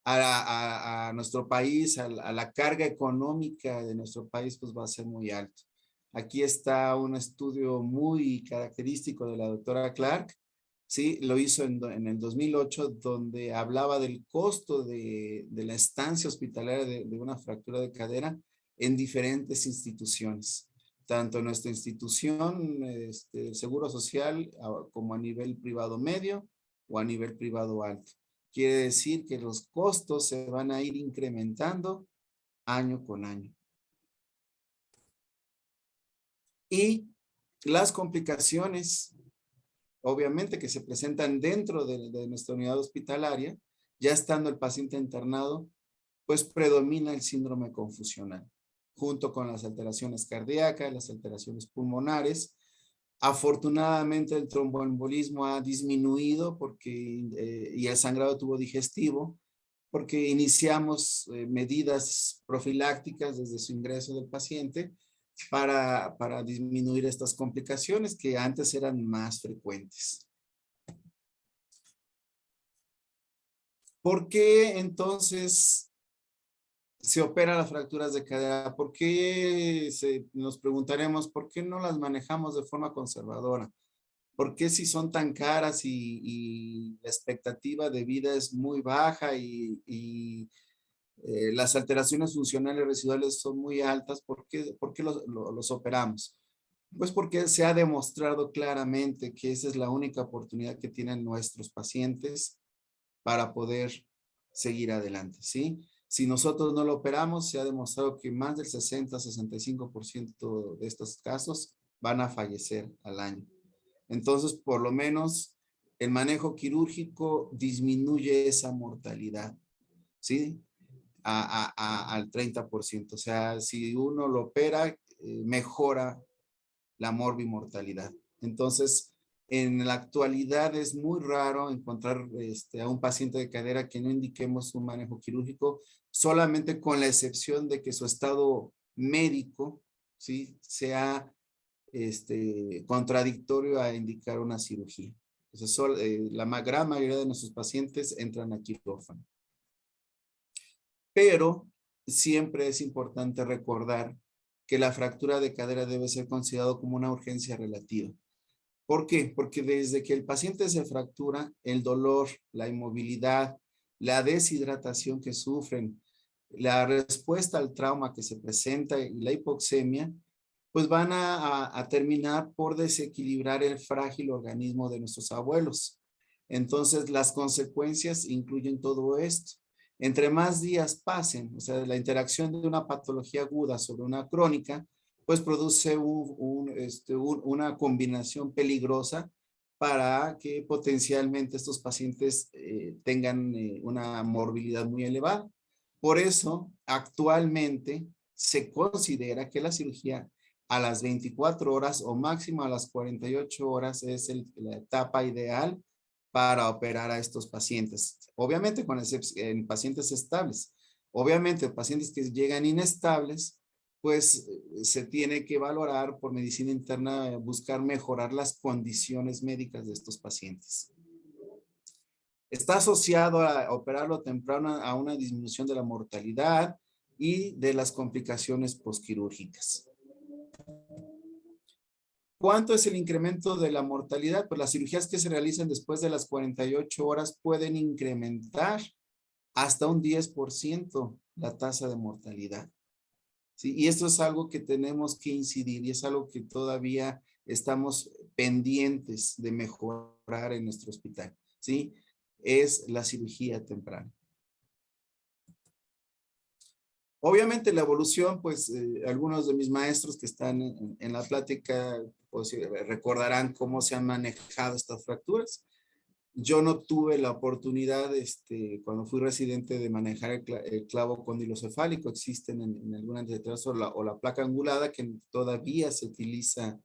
A nuestro país, a la carga económica de nuestro país, pues va a ser muy alto. Aquí está un estudio muy característico de la doctora Clark, ¿sí? Lo hizo en el 2008, donde hablaba del costo de la estancia hospitalaria de una fractura de cadera en diferentes instituciones, tanto en nuestra institución, el Seguro Social, como a nivel privado medio o a nivel privado alto. Quiere decir que los costos se van a ir incrementando año con año. Y las complicaciones, obviamente, que se presentan dentro de nuestra unidad hospitalaria, ya estando el paciente internado, pues predomina el síndrome confusional, junto con las alteraciones cardíacas, las alteraciones pulmonares. Afortunadamente el tromboembolismo ha disminuido y el sangrado tubo digestivo, porque iniciamos medidas profilácticas desde su ingreso del paciente para disminuir estas complicaciones que antes eran más frecuentes. ¿Por qué entonces se operan las fracturas de cadera? ¿Por qué nos preguntaremos por qué no las manejamos de forma conservadora? ¿Por qué si son tan caras y la expectativa de vida es muy baja y las alteraciones funcionales residuales son muy altas? ¿Por qué los operamos? Pues porque se ha demostrado claramente que esa es la única oportunidad que tienen nuestros pacientes para poder seguir adelante, ¿sí? Si nosotros no lo operamos, se ha demostrado que más del 60-65% de estos casos van a fallecer al año. Entonces, por lo menos, el manejo quirúrgico disminuye esa mortalidad, ¿sí? Al 30%. O sea, si uno lo opera, mejora la morbimortalidad. Entonces, en la actualidad es muy raro encontrar a un paciente de cadera que no indiquemos un manejo quirúrgico, solamente con la excepción de que su estado médico, ¿sí?, sea contradictorio a indicar una cirugía. Entonces, la gran mayoría de nuestros pacientes entran a quirófano. Pero siempre es importante recordar que la fractura de cadera debe ser considerado como una urgencia relativa. ¿Por qué? Porque desde que el paciente se fractura, el dolor, la inmovilidad, la deshidratación que sufren, la respuesta al trauma que se presenta y la hipoxemia, pues van a terminar por desequilibrar el frágil organismo de nuestros abuelos. Entonces, las consecuencias incluyen todo esto. Entre más días pasen, o sea, la interacción de una patología aguda sobre una crónica, pues produce una combinación peligrosa para que potencialmente estos pacientes tengan una morbilidad muy elevada. Por eso, actualmente se considera que la cirugía a las 24 horas o máximo a las 48 horas es la etapa ideal para operar a estos pacientes. Obviamente en pacientes estables. Obviamente pacientes que llegan inestables, pues se tiene que valorar por medicina interna, buscar mejorar las condiciones médicas de estos pacientes. Está asociado a operarlo temprano a una disminución de la mortalidad y de las complicaciones postquirúrgicas. ¿Cuánto es el incremento de la mortalidad? Pues las cirugías que se realizan después de las 48 horas pueden incrementar hasta un 10% la tasa de mortalidad. ¿Sí? Y esto es algo que tenemos que incidir y es algo que todavía estamos pendientes de mejorar en nuestro hospital, ¿sí? Es la cirugía temprana. Obviamente la evolución, pues algunos de mis maestros que están en la plática pues, recordarán cómo se han manejado estas fracturas. Yo no tuve la oportunidad, cuando fui residente, de manejar el clavo condilocefálico. Existen en algunas letras o la placa angulada que todavía se utiliza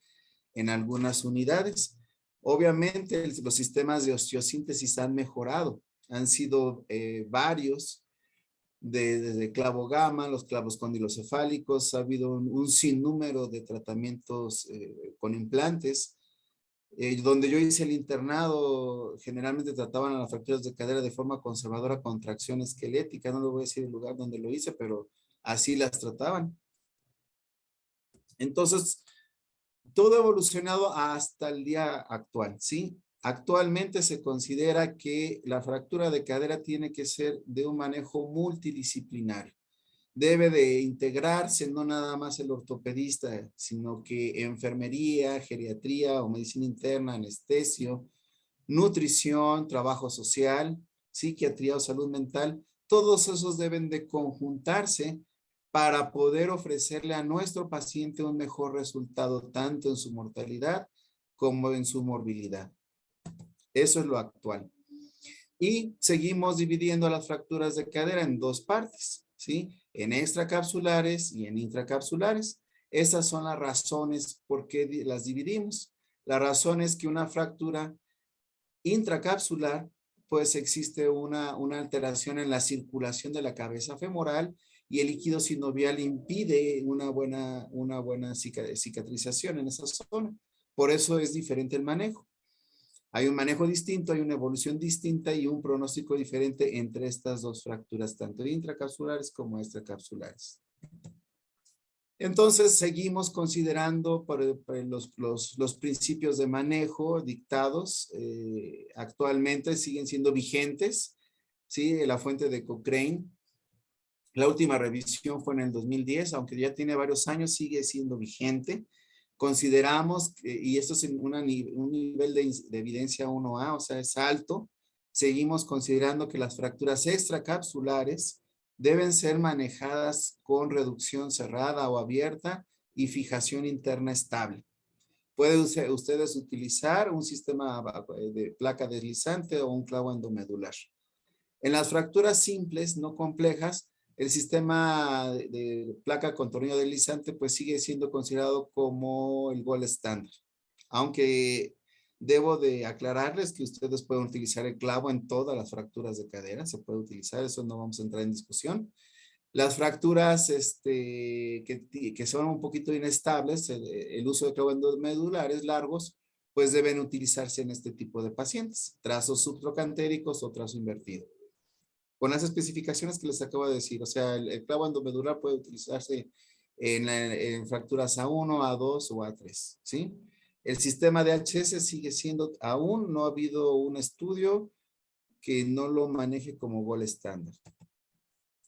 en algunas unidades. Obviamente los sistemas de osteosíntesis han mejorado. Han sido varios, desde clavo gamma, los clavos condilocefálicos. Ha habido un sinnúmero de tratamientos con implantes. Donde yo hice el internado, generalmente trataban a las fracturas de cadera de forma conservadora con tracción esquelética. No le voy a decir el lugar donde lo hice, pero así las trataban. Entonces, todo ha evolucionado hasta el día actual, ¿sí? Actualmente se considera que la fractura de cadera tiene que ser de un manejo multidisciplinario. Debe de integrarse no nada más el ortopedista, sino que enfermería, geriatría o medicina interna, anestesio, nutrición, trabajo social, psiquiatría o salud mental. Todos esos deben de conjuntarse para poder ofrecerle a nuestro paciente un mejor resultado, tanto en su mortalidad como en su morbilidad. Eso es lo actual. Y seguimos dividiendo las fracturas de cadera en dos partes, ¿sí? En extracapsulares y en intracapsulares. Esas son las razones por qué las dividimos. La razón es que una fractura intracapsular pues existe una alteración en la circulación de la cabeza femoral y el líquido sinovial impide una buena cicatrización en esa zona. Por eso es diferente el manejo. Hay un manejo distinto, hay una evolución distinta y un pronóstico diferente entre estas dos fracturas, tanto intracapsulares como extracapsulares. Entonces, seguimos considerando los principios de manejo dictados. Actualmente siguen siendo vigentes, ¿sí? La fuente de Cochrane. La última revisión fue en el 2010, aunque ya tiene varios años, sigue siendo vigente. Consideramos, y esto es un nivel de evidencia 1A, o sea, es alto, seguimos considerando que las fracturas extracapsulares deben ser manejadas con reducción cerrada o abierta y fijación interna estable. Pueden ustedes utilizar un sistema de placa deslizante o un clavo endomedular. En las fracturas simples, no complejas, el sistema de placa con tornillo deslizante pues sigue siendo considerado como el gold estándar. Aunque debo de aclararles que ustedes pueden utilizar el clavo en todas las fracturas de cadera, se puede utilizar, eso no vamos a entrar en discusión. Las fracturas que son un poquito inestables, el uso de clavos endomedulares largos, pues deben utilizarse en este tipo de pacientes, trazos subtrocantéricos o trazo invertido. Con las especificaciones que les acabo de decir, o sea, el clavo endomedular puede utilizarse en fracturas A1, A2 o A3, ¿sí? El sistema de HS sigue siendo, aún no ha habido un estudio que no lo maneje como gold estándar.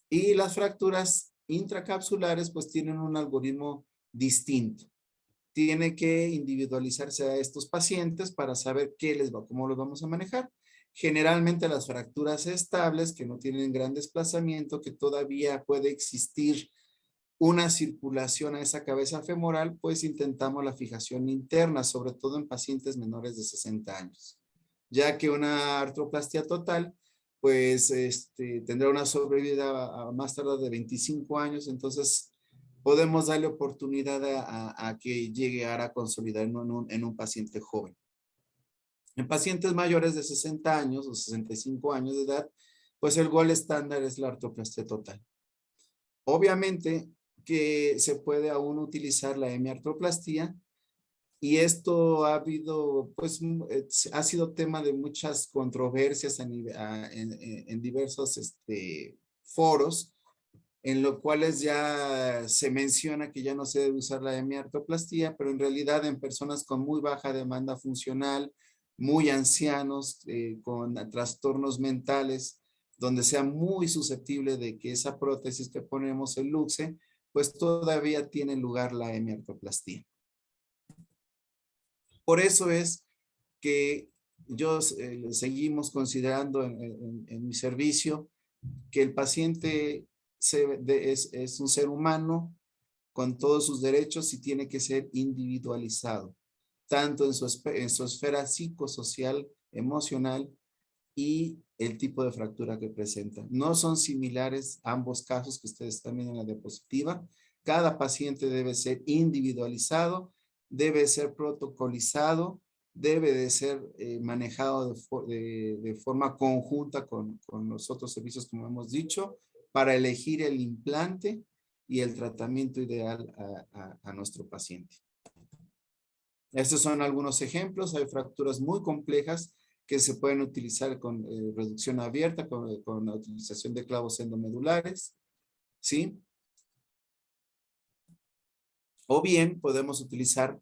Y las fracturas intracapsulares pues tienen un algoritmo distinto. Tiene que individualizarse a estos pacientes para saber cómo los vamos a manejar. Generalmente las fracturas estables que no tienen gran desplazamiento, que todavía puede existir una circulación a esa cabeza femoral, pues intentamos la fijación interna, sobre todo en pacientes menores de 60 años. Ya que una artroplastia total, pues tendrá una sobrevida a más tardar de 25 años, entonces podemos darle oportunidad a que llegue a consolidar en un paciente joven. En pacientes mayores de 60 años o 65 años de edad, pues el gold estándar es la artroplastia total. Obviamente que se puede aún utilizar la hemiartroplastia y esto ha sido tema de muchas controversias en diversos foros, en los cuales ya se menciona que ya no se debe usar la hemiartroplastia, pero en realidad en personas con muy baja demanda funcional, muy ancianos, con trastornos mentales, donde sea muy susceptible de que esa prótesis que ponemos, el luxe, pues todavía tiene lugar la hemiartroplastia. Por eso es que seguimos considerando en mi servicio que el paciente es un ser humano con todos sus derechos y tiene que ser individualizado, tanto en su esfera psicosocial, emocional y el tipo de fractura que presenta. No son similares ambos casos que ustedes están viendo en la diapositiva. Cada paciente debe ser individualizado, debe ser protocolizado, debe de ser manejado de forma conjunta con los otros servicios, como hemos dicho, para elegir el implante y el tratamiento ideal a nuestro paciente. Estos son algunos ejemplos. Hay fracturas muy complejas que se pueden utilizar con reducción abierta, con la utilización de clavos endomedulares, ¿sí? O bien podemos utilizar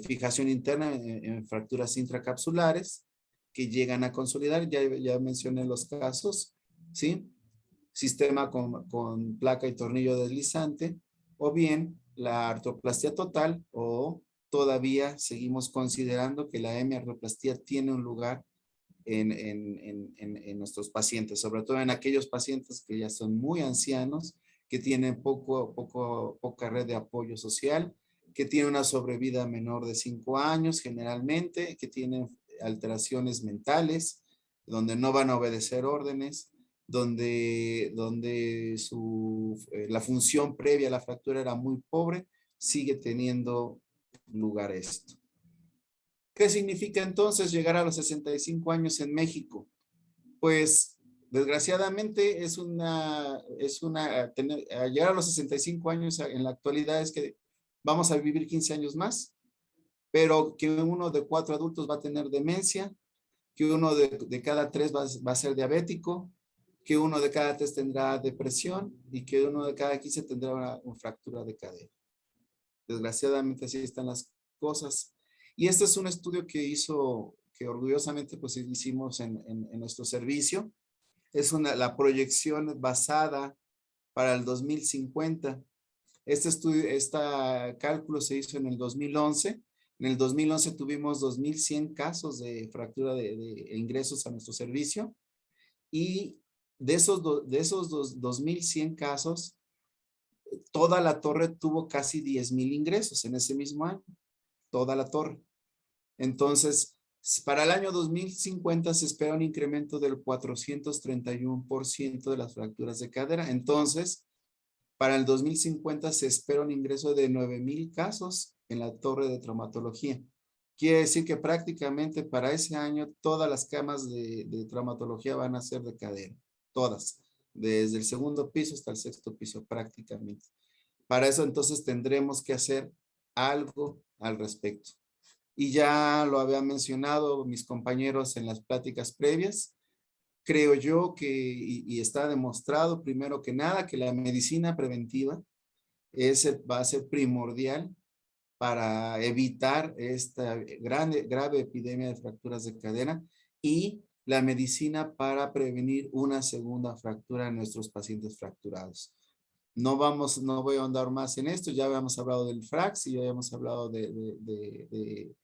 fijación interna en fracturas intracapsulares que llegan a consolidar. Ya mencioné los casos, ¿sí? Sistema con placa y tornillo deslizante, o bien la artroplastia total, o todavía seguimos considerando que la hemiartroplastia tiene un lugar en nuestros pacientes, sobre todo en aquellos pacientes que ya son muy ancianos, que tienen poca red de apoyo social, que tienen una sobrevida menor de 5 años generalmente, que tienen alteraciones mentales, donde no van a obedecer órdenes, donde la función previa a la fractura era muy pobre, sigue teniendo lugar esto. ¿Qué significa entonces llegar a los 65 años en México? Pues desgraciadamente llegar a los 65 años en la actualidad es que vamos a vivir 15 años más, pero que uno de 4 adultos va a tener demencia, que uno de cada 3 va a ser diabético, que uno de cada 3 tendrá depresión y que uno de cada 15 tendrá una fractura de cadera. Desgraciadamente así están las cosas. Y este es un estudio que orgullosamente pues hicimos en nuestro servicio. Es la proyección basada para el 2050. Este cálculo se hizo en el 2011. En el 2011 tuvimos 2,100 casos de fractura de ingresos a nuestro servicio. Y de esos 2,100 casos, toda la torre tuvo casi 10,000 ingresos en ese mismo año. Toda la torre. Entonces, para el año 2050 se espera un incremento del 431% de las fracturas de cadera. Entonces, para el 2050 se espera un ingreso de 9,000 casos en la torre de traumatología. Quiere decir que prácticamente para ese año todas las camas de traumatología van a ser de cadera. Todas. Desde el segundo piso hasta el sexto piso prácticamente. Para eso entonces tendremos que hacer algo al respecto. Y ya lo había mencionado mis compañeros en las pláticas previas. Creo yo que, y está demostrado primero que nada, que la medicina preventiva va a ser primordial para evitar esta grave epidemia de fracturas de cadera y la medicina para prevenir una segunda fractura en nuestros pacientes fracturados. No voy a ahondar más en esto, ya habíamos hablado del FRAX y ya habíamos hablado de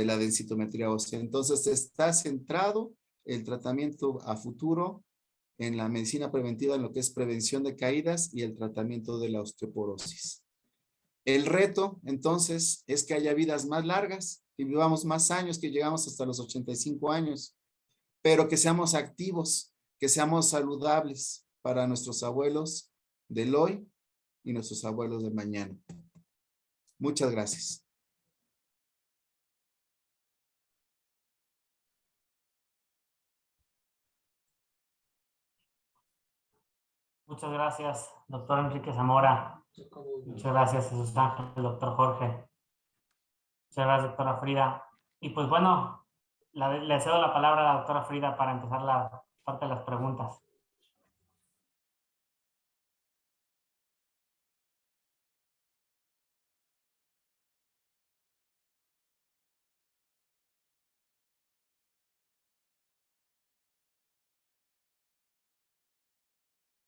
la densitometría ósea. Entonces está centrado el tratamiento a futuro en la medicina preventiva, en lo que es prevención de caídas y el tratamiento de la osteoporosis. El reto, entonces, es que haya vidas más largas, que vivamos más años, que llegamos hasta los 85 años, pero que seamos activos, que seamos saludables para nuestros abuelos del hoy y nuestros abuelos de mañana. Muchas gracias. Muchas gracias, doctor Enrique Zamora. Muchas gracias, Jesús Ángel, doctor Jorge. Muchas gracias, doctora Frida. Y pues bueno, le cedo la palabra a la doctora Frida para empezar la parte de las preguntas.